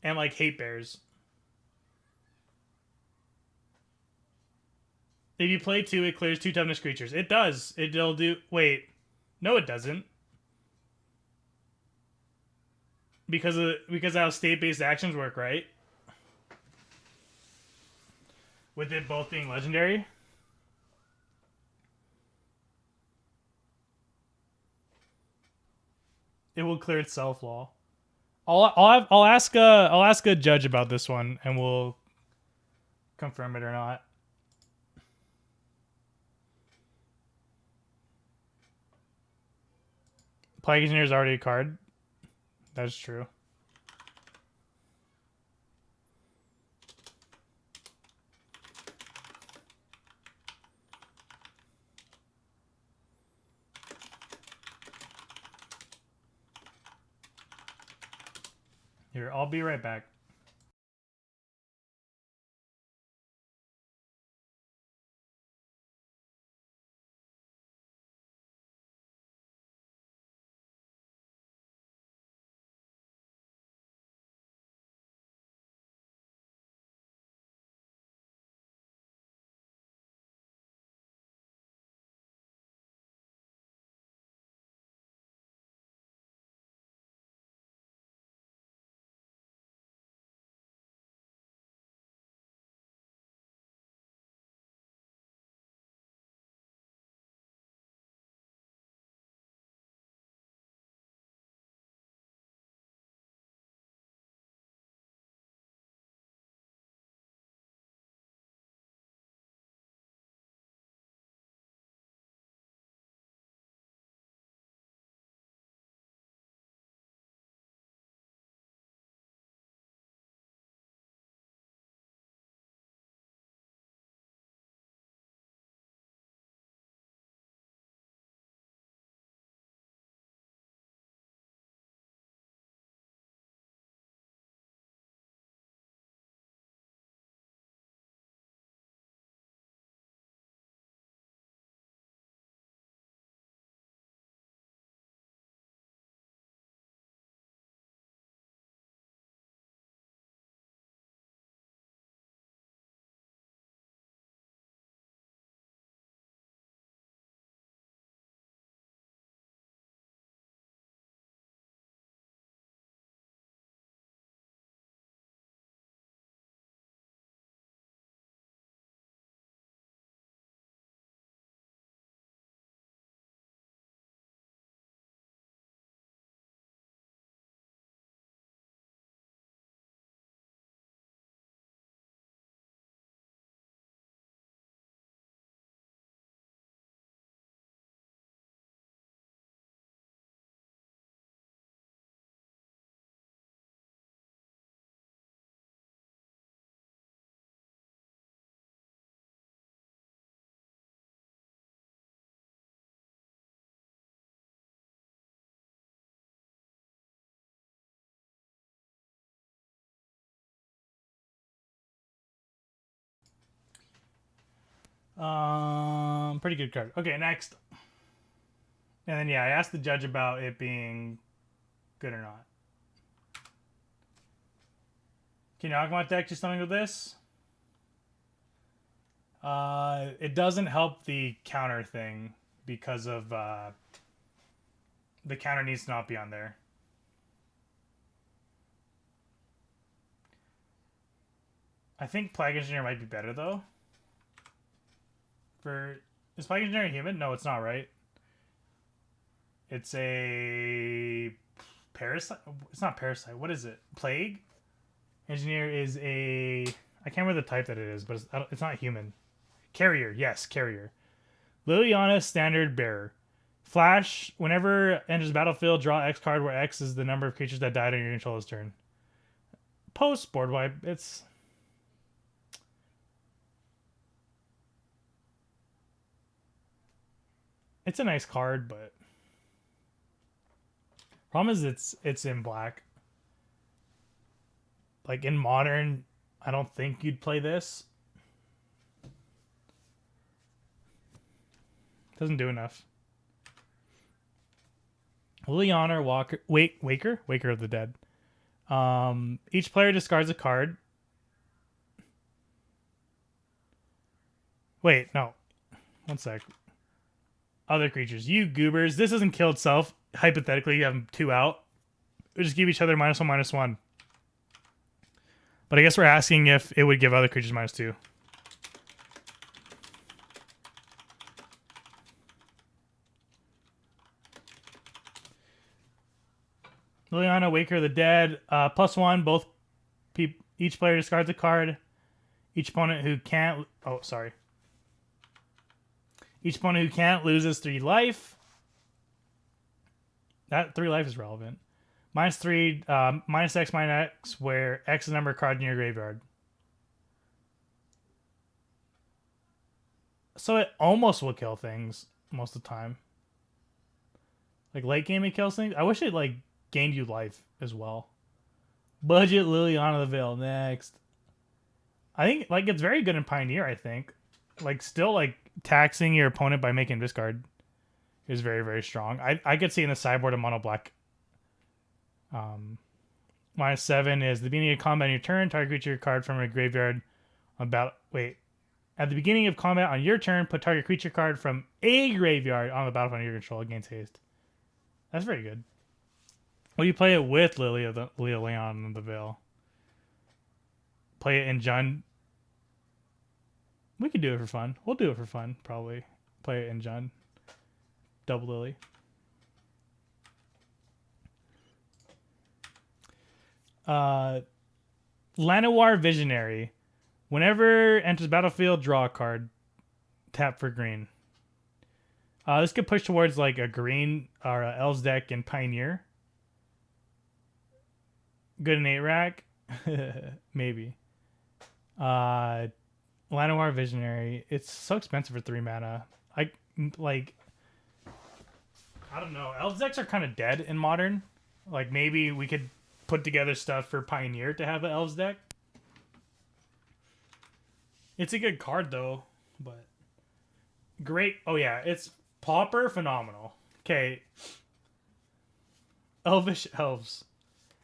And like Hate Bears. If you play 2, it clears 2 toughness creatures. It does. It'll do. Wait, no, it doesn't. Because how state-based actions work, right? With it both being legendary. It will clear itself, law. I'll ask a judge about this one, and we'll confirm it or not. Plague Engineer is already a card. That's true. Here, I'll be right back. Pretty good card. Okay, next. And then yeah, I asked the judge about it being good or not. Can you knock my deck do something with this? It doesn't help the counter thing because of the counter needs to not be on there. I think Plague Engineer might be better though. Is Plague Engineer human? No, it's not, right? It's a parasite. It's not parasite. What is it? Plague Engineer is a. I can't remember the type that it is, but it's not human. Carrier, yes, carrier. Liliana, standard bearer. Flash, whenever enters the battlefield, draw X card where X is the number of creatures that died on your controller's turn. Post board wipe, it's a nice card, but problem is it's in black. Like in modern, I don't think you'd play this. Doesn't do enough. Liliana, Waker of the Dead. Each player discards a card. Wait, no. One sec. Other creatures. You goobers. This doesn't kill itself. Hypothetically, you have 2 out. We just give each other -1/-1. But I guess we're asking if it would give other creatures -2. Liliana, Waker of the Dead. +1. Each player discards a card. Each opponent who can't. Oh, sorry. Each opponent who can't loses 3 life. That 3 life is relevant. -3, -X, where X is the number of cards in your graveyard. So it almost will kill things most of the time. Like late game it kills things. I wish it like gained you life as well. Budget Liliana the Veil next. I think like it's very good in Pioneer, I think. Like still like taxing your opponent by making discard is very, very strong. I could see in the sideboard a mono black. -7 is the beginning of combat on your turn, target creature card from a graveyard at the beginning of combat on your turn, put target creature card from a graveyard on the battlefield under your control against haste. That's very good. Well, you play it with Liliana of the Veil. Play it in Jund. We could do it for fun. We'll do it for fun, probably. Play it in Jund. Double Lily. Llanowar Visionary. Whenever enters battlefield, draw a card. Tap for green. This could push towards like a green or a Elves deck in Pioneer. Good in 8-rack. Maybe. Llanowar Visionary. It's so expensive for 3 mana. I don't know. Elves decks are kind of dead in Modern. Like maybe we could put together stuff for Pioneer to have an Elves deck. It's a good card though, but great. Oh yeah, it's Pauper phenomenal. Okay. Elvish Elves.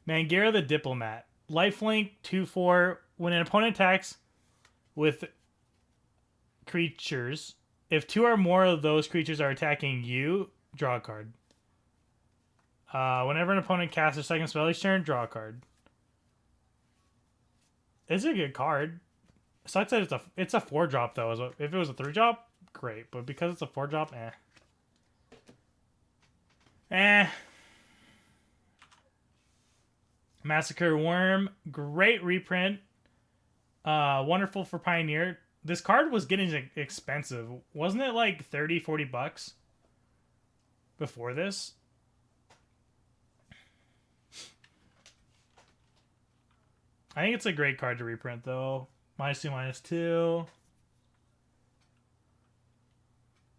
Mangueira the Diplomat. Lifelink 2/4. When an opponent attacks with creatures, if 2 or more of those creatures are attacking you, draw a card. Whenever an opponent casts their second spell each turn, draw a card. It's a good card. Sucks that it's a 4-drop though. If it was a 3-drop, great. But because it's a 4-drop, Massacre Worm, great reprint. Wonderful for Pioneer. This card was getting expensive. Wasn't it like $30-$40 before this? I think it's a great card to reprint though. -2/-2.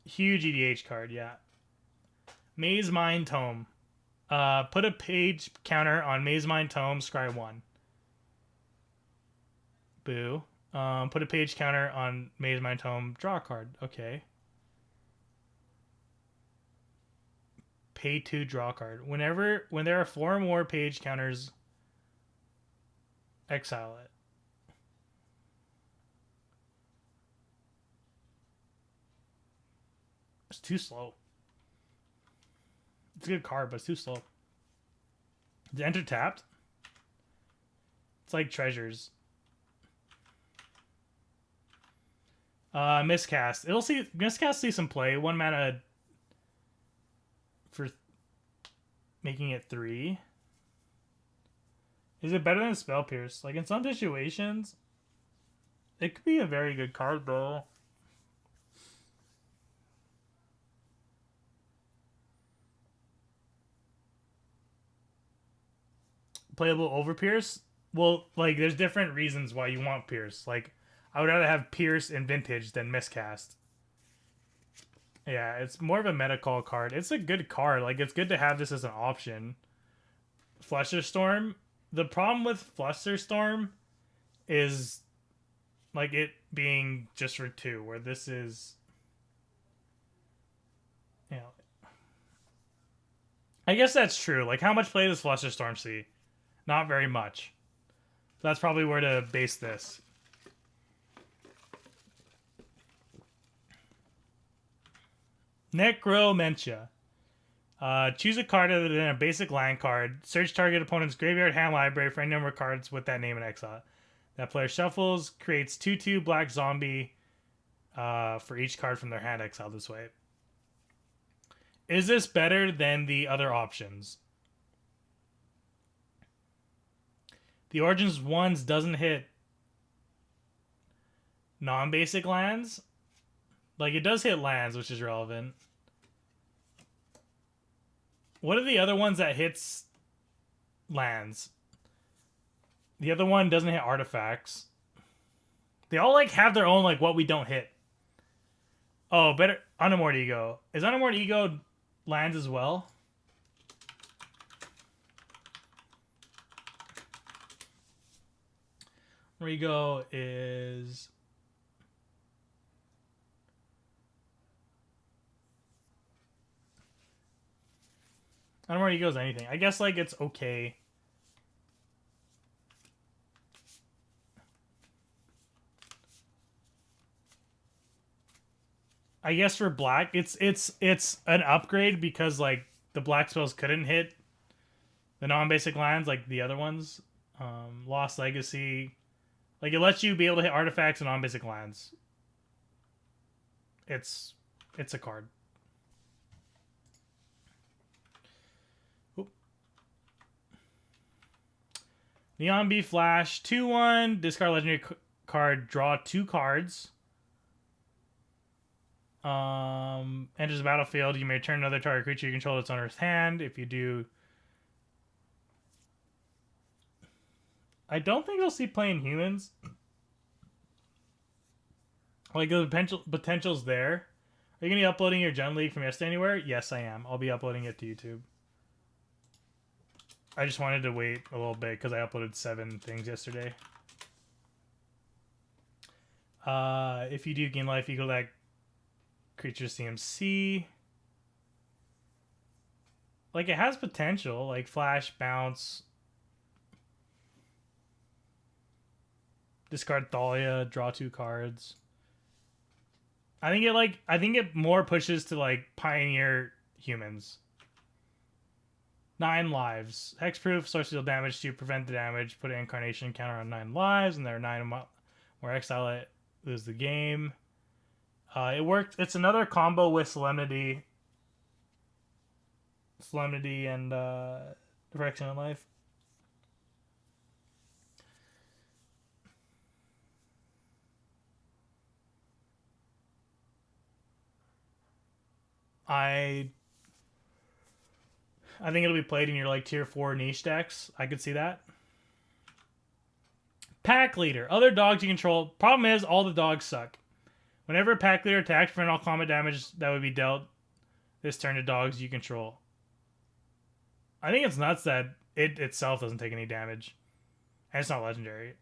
Huge EDH card, yeah. Maze Mind Tome. Put a page counter on Maze Mind Tome, scry 1. Boo. Put a page counter on Maze Mind Tome. Draw a card. Okay. Pay 2, draw a card. When there are 4 or more page counters, exile it. It's too slow. It's a good card, but it's too slow. Is it enter tapped? It's like treasures. Miscast. Miscast see some play. 1 mana for making it 3. Is it better than Spell Pierce? Like in some situations, it could be a very good card though. Playable over Pierce? Well, like there's different reasons why you want Pierce. Like I would rather have Pierce in Vintage than Miscast. Yeah, it's more of a meta call card. It's a good card. Like it's good to have this as an option. Flusterstorm. The problem with Flusterstorm is like it being just for 2, where this is, you know, I guess that's true. Like how much play does Flusterstorm see? Not very much. So that's probably where to base this. Necromentia. Choose a card other than a basic land card. Search target opponent's graveyard, hand, library for any number of cards with that name and exile. That player shuffles, creates 2/2 black zombie for each card from their hand exiled this way. Is this better than the other options? The Origins ones doesn't hit non-basic lands. Like it does hit lands, which is relevant. What are the other ones that hits lands? The other one doesn't hit artifacts. They all like have their own like what we don't hit. Oh, better Unarmored Ego. Is Unarmored Ego lands as well? Ego is I don't know where he goes anything. I guess like it's okay. I guess for black, it's an upgrade because like the black spells couldn't hit the non-basic lands like the other ones. Lost Legacy, like it lets you be able to hit artifacts and non-basic lands. It's a card. Oop. Neon Bee Flash 2/1. Discard legendary card. Draw 2 cards. Enters the battlefield. You may return another target creature you control to its owner's hand. If you do, I don't think you'll see playing humans. Like the potential's there. Are you gonna be uploading your Gen League from yesterday anywhere? Yes, I am. I'll be uploading it to YouTube. I just wanted to wait a little bit because I uploaded 7 things yesterday. If you do gain life equal to that creature's CMC. Like it has potential, like flash, bounce. Discard Thalia, draw 2 cards. I think it more pushes to like pioneer humans. 9 lives. Hexproof, source deal damage to prevent the damage. Put an incarnation counter on 9 lives, and there are 9 more. Exile it, lose the game. It worked. It's another combo with Solemnity. Solemnity and Direction in Life. I think it'll be played in your like tier 4 niche decks. I could see that. Pack Leader. Other dogs you control. Problem is, all the dogs suck. Whenever a Pack Leader attacks, prevent all combat damage that would be dealt this turn to dogs you control. I think it's nuts that it itself doesn't take any damage. And it's not legendary.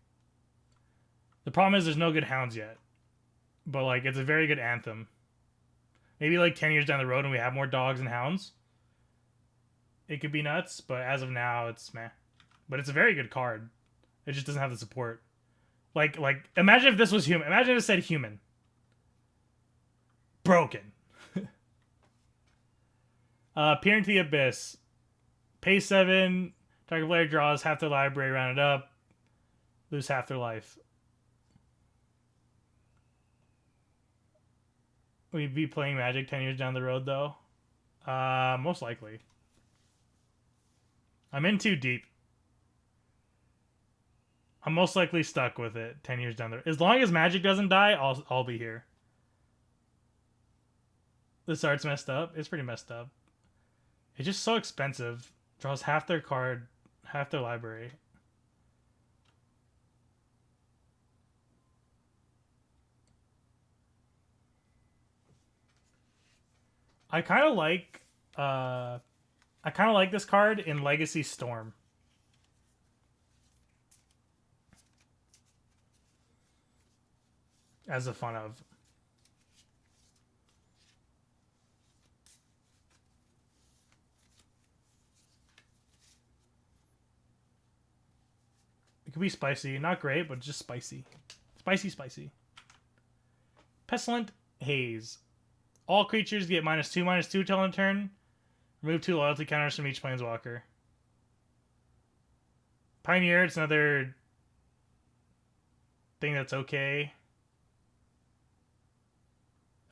The problem is there's no good hounds yet. But, like, it's a very good anthem. Maybe, like, 10 years down the road when we have more dogs and hounds, it could be nuts. But as of now, it's meh. But it's a very good card. It just doesn't have the support. Like, imagine if this was human. Imagine if it said human. Broken. Peer into the Abyss. Pay 7. Target player draws half their library, round it up. Lose half their life. We'd be playing Magic 10 years down the road, though. Most likely. I'm in too deep. I'm most likely stuck with it 10 years down the road. As long as Magic doesn't die, I'll be here. This art's messed up. It's pretty messed up. It's just so expensive. Draws half their card, half their library. I kind of like this card in Legacy Storm. As a fun of. It could be spicy. Not great, but just spicy. Spicy. Pestilent Haze. All creatures get -2/-2 till end turn. Remove 2 loyalty counters from each planeswalker. Pioneer, it's another thing that's okay.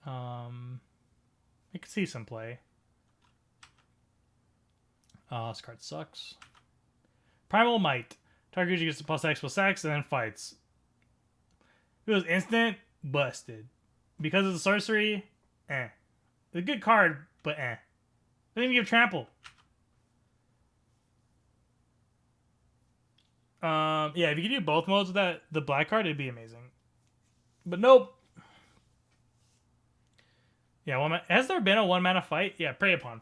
I could see some play. This card sucks. Primal Might. Target creature gets +X/+X and then fights. If it was instant, busted. Because of the sorcery, It's a good card, but Doesn't even give trample. Yeah, if you could do both modes with that, the black card, it'd be amazing. But nope. Yeah, has there been a 1-mana fight? Yeah, Prey Upon.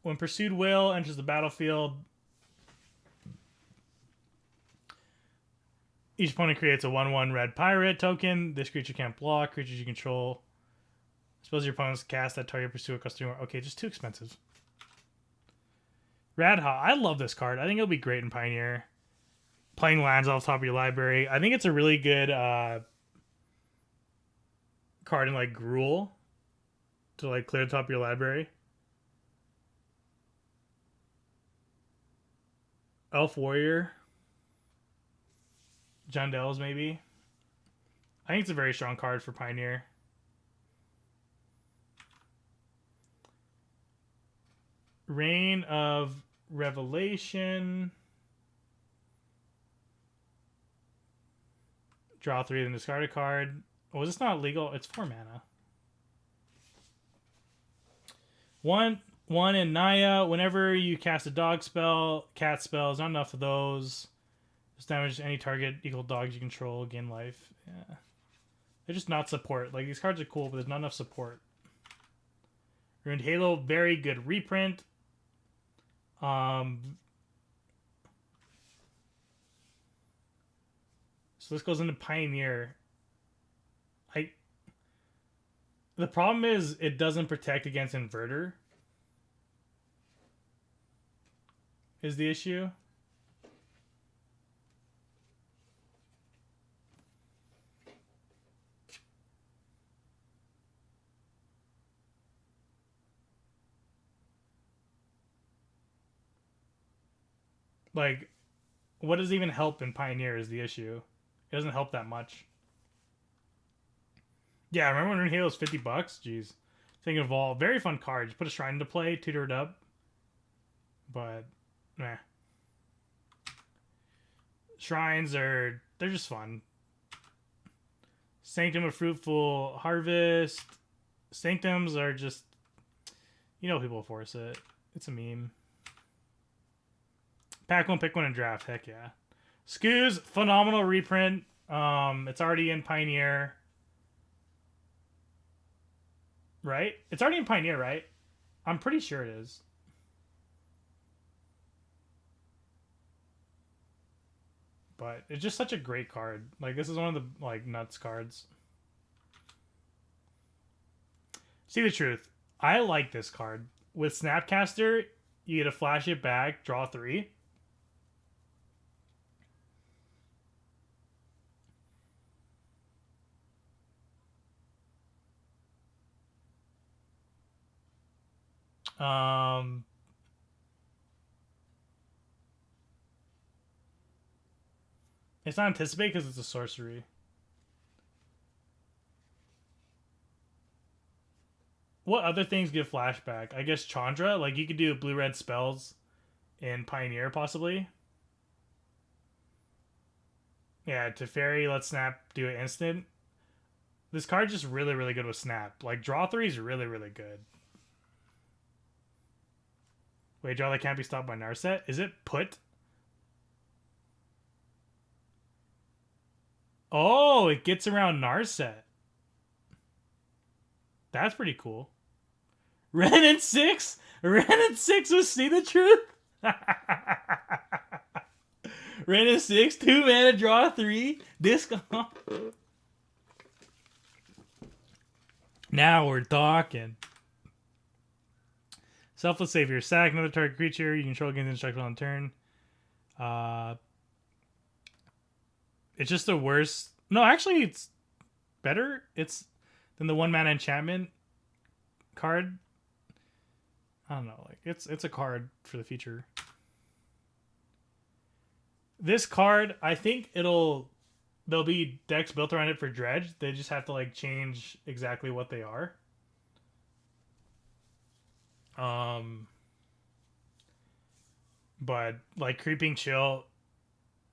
When Pursued Will enters the battlefield, each opponent creates a 1/1 red pirate token. This creature can't block. Creatures you control. Suppose your opponents cast that target pursue a customer. Okay, just too expensive. Radha. I love this card. I think it'll be great in Pioneer. Playing lands off the top of your library. I think it's a really good card in like Gruul to like clear the top of your library. Elf Warrior. Jundels, maybe. I think it's a very strong card for Pioneer. Reign of Revelation. Draw 3 and discard a card. Oh, is this not legal? It's 4 mana. One in Naya. Whenever you cast a dog spell, cat spells, not enough of those. Just damage any target equal dogs you control, gain life. Yeah. They're just not support. Like, these cards are cool, but there's not enough support. Ruined Halo, very good reprint. So this goes into Pioneer. The problem is it doesn't protect against Inverter. Is the issue. Like, what does even help in Pioneer is the issue. It doesn't help that much. Yeah, remember when Rune Halo was $50? Jeez. Thinking of all, very fun card. Just put a shrine into play, tutor it up. But, meh. Shrines they're just fun. Sanctum of Fruitful Harvest. Sanctums are just, people force it. It's a meme. Pack one, pick one, and draft. Heck yeah. Skoos, phenomenal reprint. It's already in Pioneer. Right? It's already in Pioneer, right? I'm pretty sure it is. But it's just such a great card. Like, this is one of the, like, nuts cards. See the truth. I like this card. With Snapcaster, you get to flash it back, draw 3. It's not anticipate because it's a sorcery. What other things give flashback? I guess Chandra. Like, you could do blue-red spells in Pioneer, possibly. Yeah, Teferi, let Snap do it instant. This card's just really, really good with Snap. Like, draw 3 is really, really good. Wait, draw that can't be stopped by Narset? Is it put? Oh, it gets around Narset. That's pretty cool. Ren and 6? Ren and 6 was See the Truth? Ren and 6, 2 mana, draw 3. Disc. Now we're talking. Selfless Savior. Sack another target creature you control gains indestructible on turn. It's just the worst. No, actually, it's better. It's than the 1 mana enchantment card. I don't know. Like, it's a card for the future. This card, I think there'll be decks built around it for Dredge. They just have to, like, change exactly what they are. But, like, Creeping Chill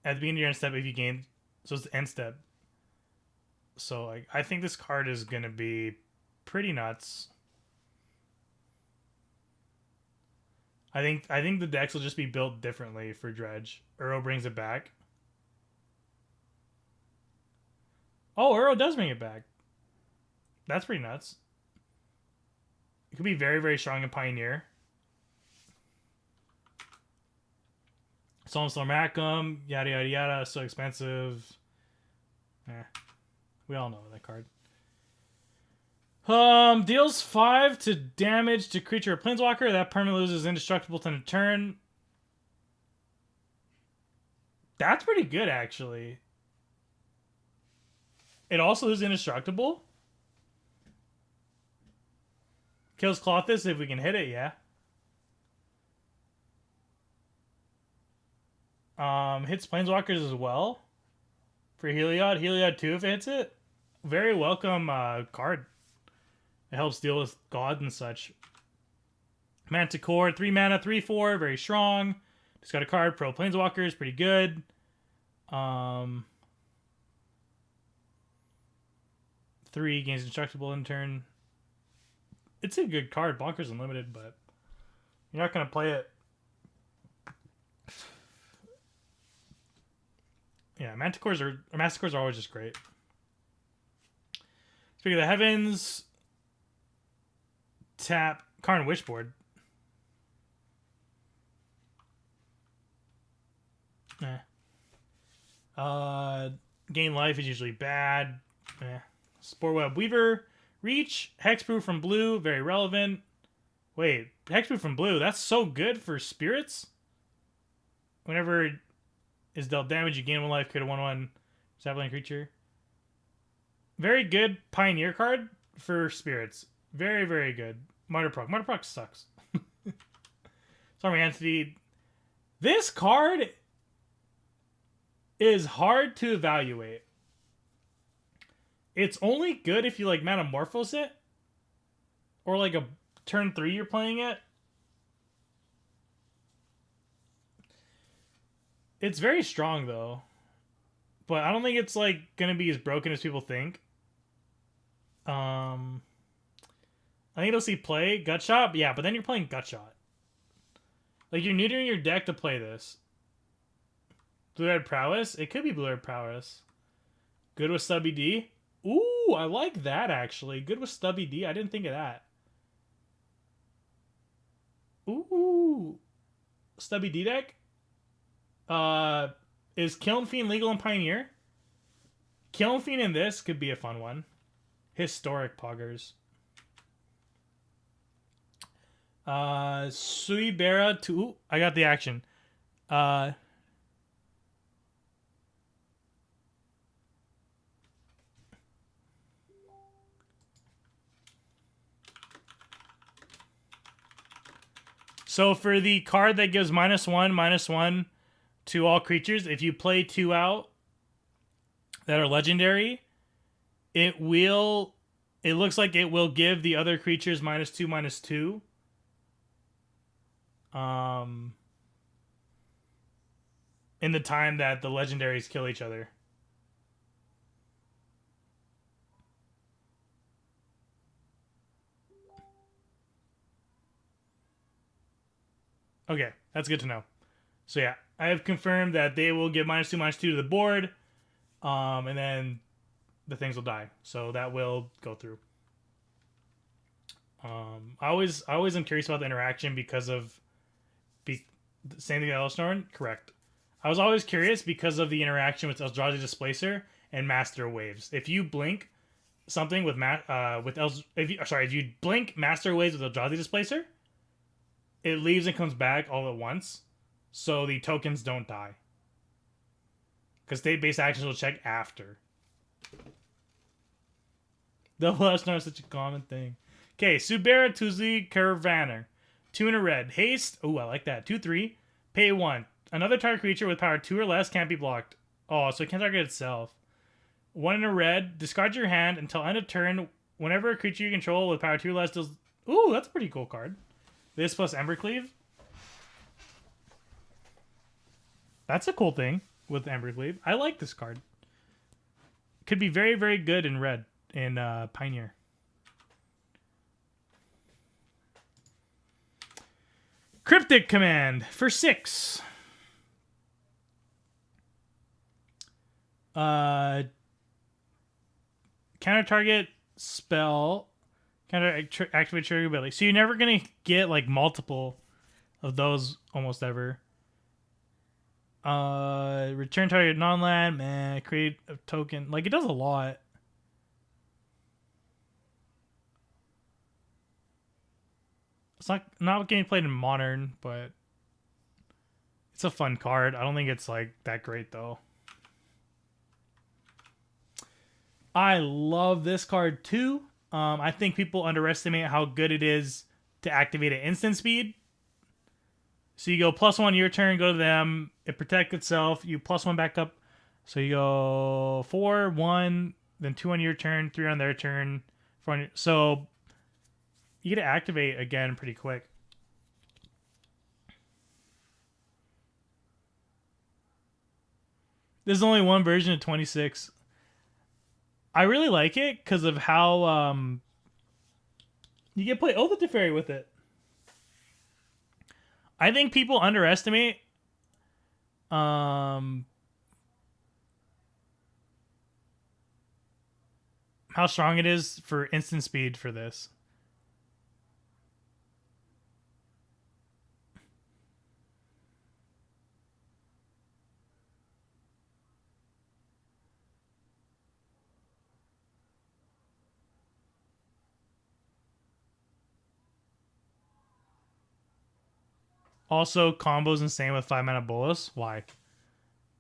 at the beginning of your end step if you gain, so it's the end step. So, like, I think this card is gonna be pretty nuts. I think the decks will just be built differently for Dredge. Uro brings it back. Oh, Uro does bring it back. That's pretty nuts. It could be very, very strong in Pioneer. Solemn Slormacum, yada yada yada, so expensive. We all know that card. Deals 5 to damage to creature or planeswalker. That permanently loses indestructible to a turn. That's pretty good, actually. It also loses indestructible. Kills Clothis if we can hit it, yeah. Hits planeswalkers as well. For Heliod. Heliod 2 if it hits it. Very welcome card. It helps deal with God and such. Manticore, 3 mana, 3/4, very strong. Just got a card, Pro Planeswalkers, pretty good. 3 gains indestructible in turn. It's a good card, Bonkers Unlimited, but you're not gonna play it. Yeah, Manticores are always just great. Speaking of the Heavens, tap Karn Wishboard. Gain life is usually bad. Sporeweb Weaver. Reach. Hexproof from blue. Very relevant. Wait. Hexproof from blue. That's so good for spirits. Whenever it is dealt damage, you gain 1 life. Create a 1/1 sapling creature. Very good Pioneer card for spirits. Very, very good. Martyr Proc. Martyr Proc sucks. Sorry, Entity. This card is hard to evaluate. It's only good if you, like, Metamorphose it. Or, like, a turn 3 you're playing it. It's very strong, though. But I don't think it's, like, gonna be as broken as people think. I think it'll see play. Gutshot? Yeah, but then you're playing Gutshot. Like, you're neutering your deck to play this. Blue-Red Prowess? It could be Blue-Red Prowess. Good with Stubby D? Ooh, I like that, actually. Good with Stubby D. I didn't think of that. Ooh. Stubby D deck? Is Kiln Fiend legal in Pioneer? Kiln Fiend in this could be a fun one. Historic poggers. Suibera to... Ooh, I got the action. So for the card that gives -1/-1 to all creatures, if you play 2 out that are legendary, it looks like it will give the other creatures -2/-2. In the time that the legendaries kill each other. Okay, that's good to know. So yeah, I have confirmed that they will give -2/-2 to the board, and then the things will die. So that will go through. I always am curious about the interaction because of same thing with Elsnorn. Correct. I was always curious because of the interaction with Eldrazi Displacer and Master Waves. If you blink something with if you blink Master Waves with Eldrazi Displacer, it leaves and comes back all at once, so the tokens don't die. Because state-based actions will check after. Double Elsnorn is such a common thing. Okay, Subera Tuzi Caravaner. 2 and a red. Haste. Oh, I like that. 2/3. Pay 1. Another target creature with power 2 or less can't be blocked. Oh, so it can't target itself. 1 and a red. Discard your hand until end of turn. Whenever a creature you control with power 2 or less does... Ooh, that's a pretty cool card. This plus Embercleave. That's a cool thing with Embercleave. I like this card. Could be very, very good in red in Pioneer. Cryptic Command for 6. Counter target spell. Counter activate trigger ability. So you're never going to get like multiple of those almost ever. Return target non-land. Man, create a token. Like it does a lot. It's not getting played in Modern, but it's a fun card. I don't think it's like that great though. I love this card too. I think people underestimate how good it is to activate at instant speed. So you go +1 your turn, go to them. It protects itself. You +1 back up. So you go 4, 1, then 2 on your turn, 3 on their turn. 4 on your, so you get to activate again pretty quick. There's only one version of 26. I really like it because of how you get to play Oath of Teferi with it. I think people underestimate how strong it is for instant speed for this. Also, combos insane with 5-mana Bolus. Why?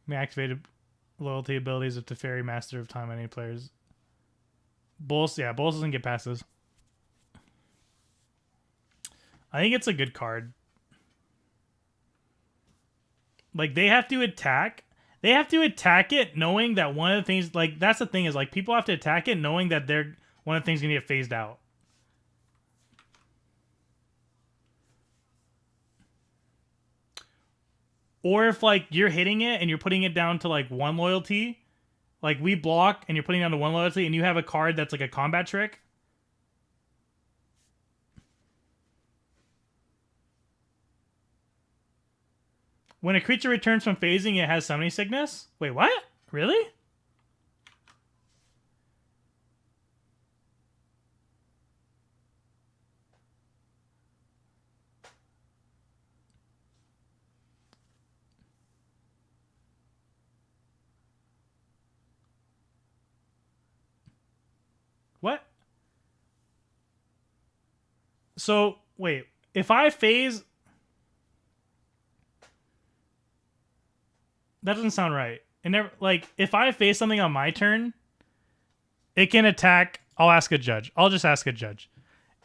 May activate loyalty abilities of Teferi, Master of Time on any players. Bolus, yeah, Bolus doesn't get passes. I think it's a good card. Like, they have to attack. They have to attack it knowing that one of the things... Like, that's the thing is, like, people have to attack it knowing that one of the things going to get phased out. Or if, like, you're hitting it and you're putting it down to, like, 1 loyalty. Like, we block and you're putting it down to 1 loyalty and you have a card that's, like, a combat trick. When a creature returns from phasing, it has Summoning Sickness? Wait, what? Really? So wait, if I phase, that doesn't sound right. It never, like, if I phase something on my turn, it can attack. I'll ask a judge. I'll just ask a judge.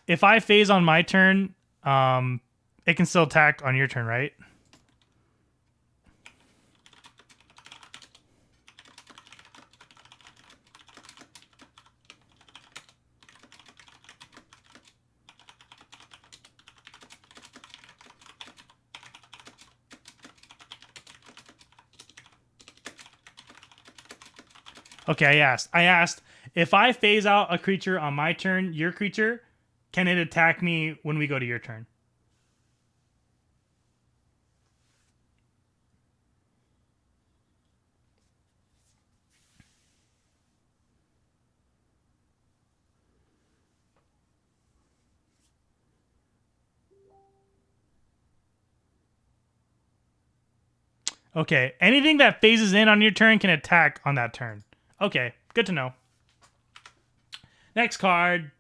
If I phase on my turn, it can still attack on your turn, right? Okay, I asked if I phase out a creature on my turn, your creature, can it attack me when we go to your turn? Okay, anything that phases in on your turn can attack on that turn. Okay, good to know. Next card.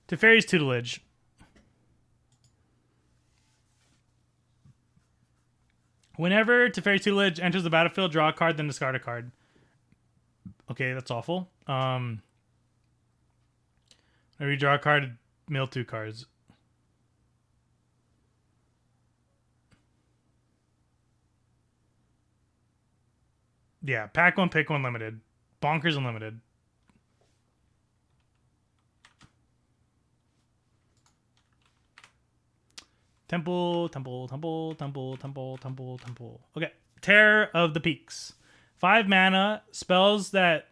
Teferi's Tutelage. Whenever Teferi's Tutelage enters the battlefield, draw a card, then discard a card. Okay, that's awful. Whenever you draw a card, mill 2 cards. Yeah, pack 1, pick 1 limited. Bonkers Unlimited. Temple. Okay. Terror of the Peaks. 5 mana. Spells that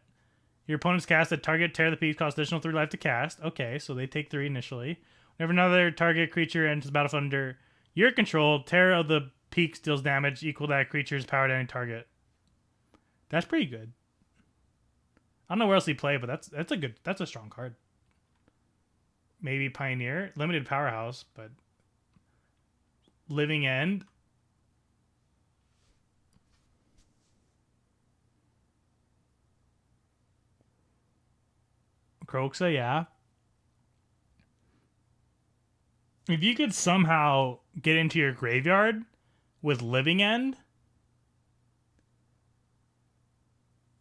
your opponents cast at target Terror of the Peaks cost additional 3 life to cast. Okay, so they take 3 initially. Whenever another target creature enters the battlefield under your control, Terror of the Peaks deals damage equal to that creature's power to any target. That's pretty good. I don't know where else he play, but that's a strong card. Maybe Pioneer. Limited Powerhouse, but Living End. Kroxa, yeah. If you could somehow get into your graveyard with Living End,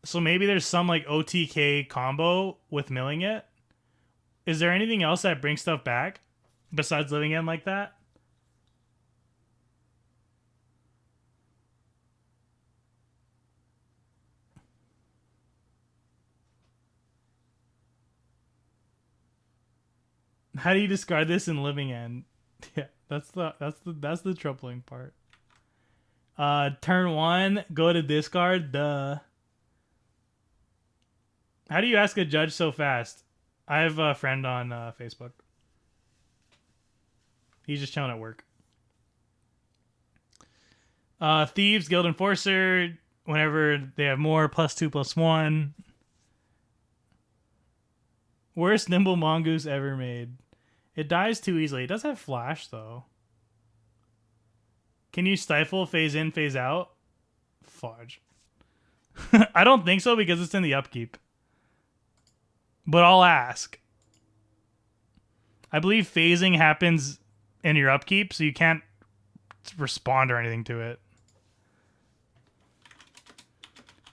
so maybe there's some like OTK combo with milling it. Is there anything else that brings stuff back besides Living End like that? How do you discard this in Living End? Yeah, that's the troubling part. Turn 1, go to discard. Duh. How do you ask a judge so fast? I have a friend on Facebook. He's just chilling at work. Thieves, Guild Enforcer. Whenever they have more, +2/+1. Worst Nimble Mongoose ever made. It dies too easily. It does have flash, though. Can you stifle, phase in, phase out? Fudge. I don't think so because it's in the upkeep. But I'll ask. I believe phasing happens in your upkeep, so you can't respond or anything to it.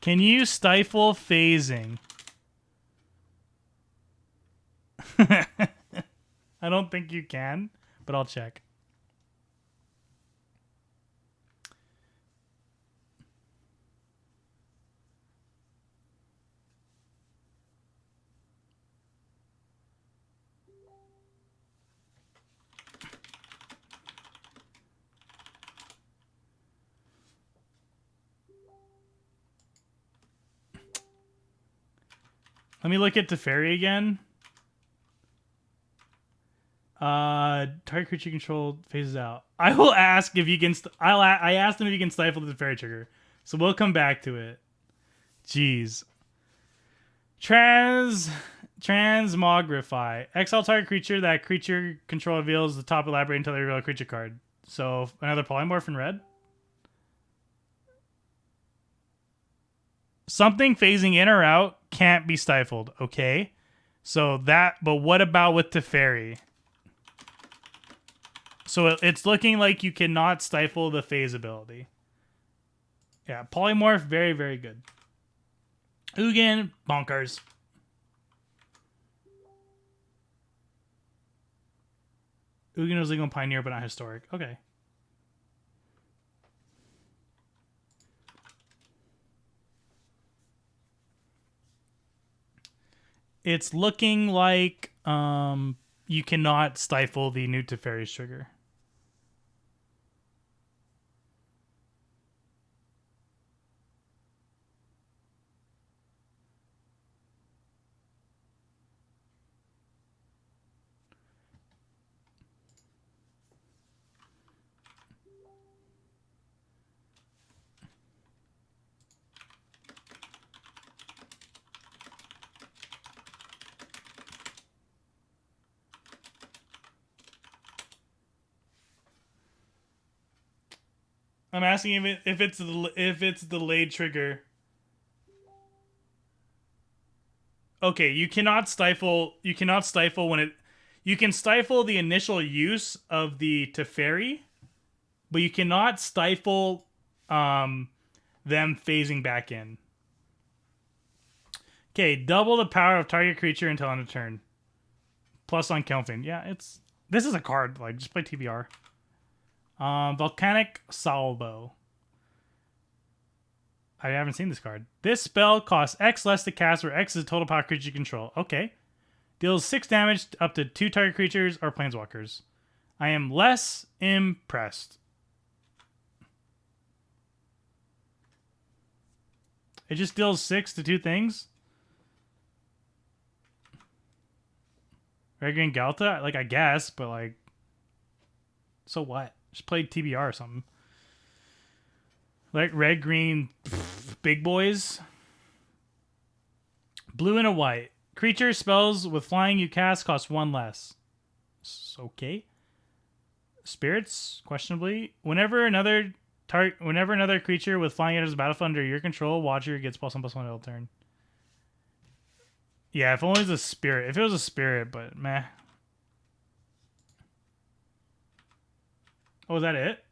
Can you stifle phasing? I don't think you can, but I'll check. Let me look at Teferi again. Target creature controlled phases out. I will ask if you can. I asked him if you can stifle the Teferi trigger, so we'll come back to it. Jeez. Transmogrify. Exile target creature. That creature control reveals the top elaborate until they reveal a creature card. So another polymorph in red. Something phasing in or out can't be stifled. Okay. So that. But what about with Teferi? So it's looking like you cannot stifle the phase ability. Yeah, polymorph, very, very good. Ugin, bonkers. Ugin was legal and pioneer, but not historic. Okay. It's looking like you cannot stifle the New Teferi's trigger. I'm asking if it's delayed trigger. Okay, you cannot stifle. You cannot stifle when it. You can stifle the initial use of the Teferi, but you cannot stifle them phasing back in. Okay, double the power of target creature until end of turn. Plus on Kelvin. Yeah, this is a card. Like, just play TBR. Volcanic Salvo. I haven't seen this card. This spell costs X less to cast, where X is the total power creature you control. Okay. Deals 6 damage up to 2 target creatures or planeswalkers. I am less impressed. It just deals 6 to 2 things? Red Green Galta? Like, I guess, but like... So what? Just play TBR or something. Like, red, green, big boys. Blue and a white. Creature spells with flying you cast cost 1 less. Okay. Spirits, questionably. Whenever another creature with flying enters the battlefield under your control, Watcher gets +1/+1 all turn. Yeah, if only it was a spirit. If it was a spirit, but meh. Oh, is that it?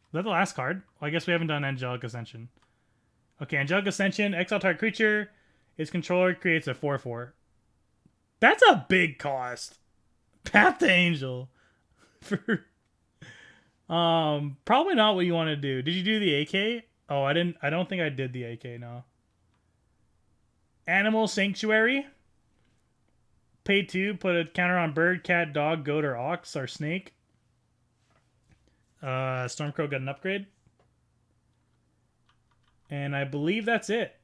Is that the last card? Well, I guess we haven't done Angelic Ascension. Okay, Angelic Ascension. Exile target creature. Its controller creates a 4/4. That's a big cost. Path to Angel. For probably not what you want to do. Did you do the AK? Oh, I didn't. I don't think I did the AK. No. Animal Sanctuary. Pay 2. Put a counter on bird, cat, dog, goat, or ox, or snake. Stormcrow got an upgrade. And I believe that's it.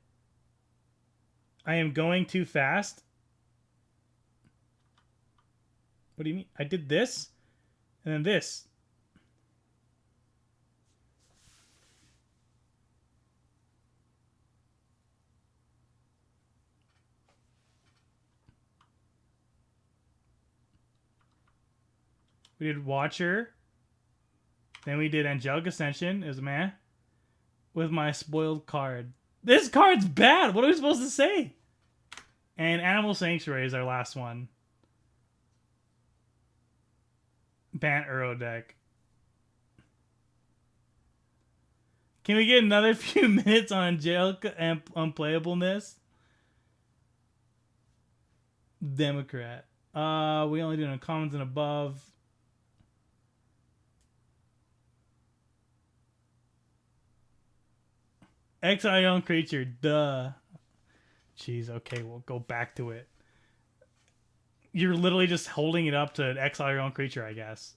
I am going too fast. What do you mean? I did this, and then this. We did Watcher. Then we did Angelic Ascension. It was meh. With my spoiled card. This card's bad. What are we supposed to say? And Animal Sanctuary is our last one. Ban Uro deck. Can we get another few minutes on Angelic and unplayableness? Democrat. We only do uncommons and above. Exile your own creature. Duh. Jeez, okay, we'll go back to it. You're literally just holding it up to exile your own creature, I guess.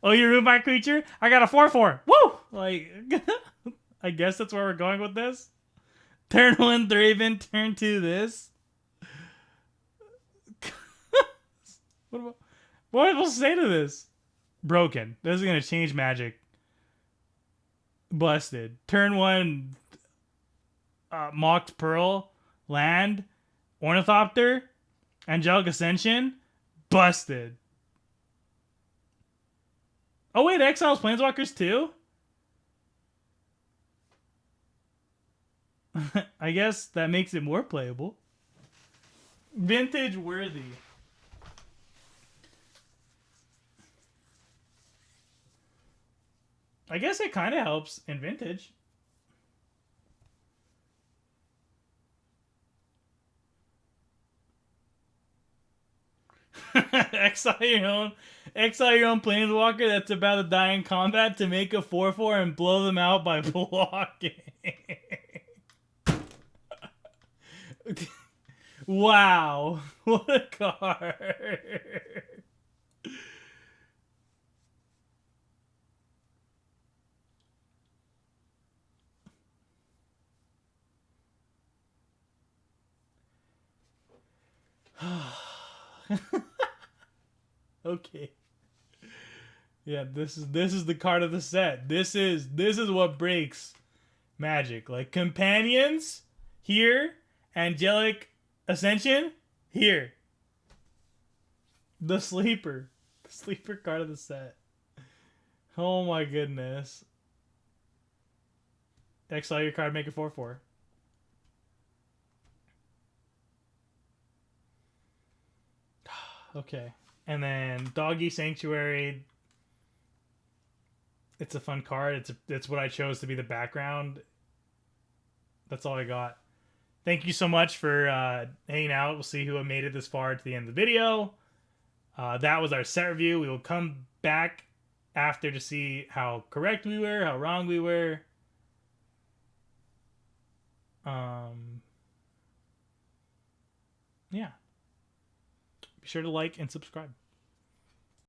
Oh, you ruined my creature? I got a 4/4. Woo! Like, I guess that's where we're going with this. Turn 1, Draven. Turn 2, this. What am I supposed to say to this? Broken. This is going to change Magic. Busted. Turn 1, Mocked Pearl, land, Ornithopter, Angelic Ascension, busted. Oh wait, Exiles Planeswalkers too? I guess that makes it more playable. Vintage worthy. I guess it kind of helps in vintage. Exile your own planeswalker that's about to die in combat to make a 4/4 and blow them out by blocking. Wow, what a card. Okay. Yeah, this is the card of the set. This is what breaks Magic. Like companions here, angelic ascension here. The sleeper card of the set. Oh my goodness. Exile your card, make it 4/4. Okay. And then Doggy Sanctuary. It's a fun card. It's what I chose to be the background. That's all I got. Thank you so much for hanging out. We'll see who made it this far to the end of the video. That was our set review. We will come back after to see how correct we were, how wrong we were. Yeah. Be sure to like and subscribe.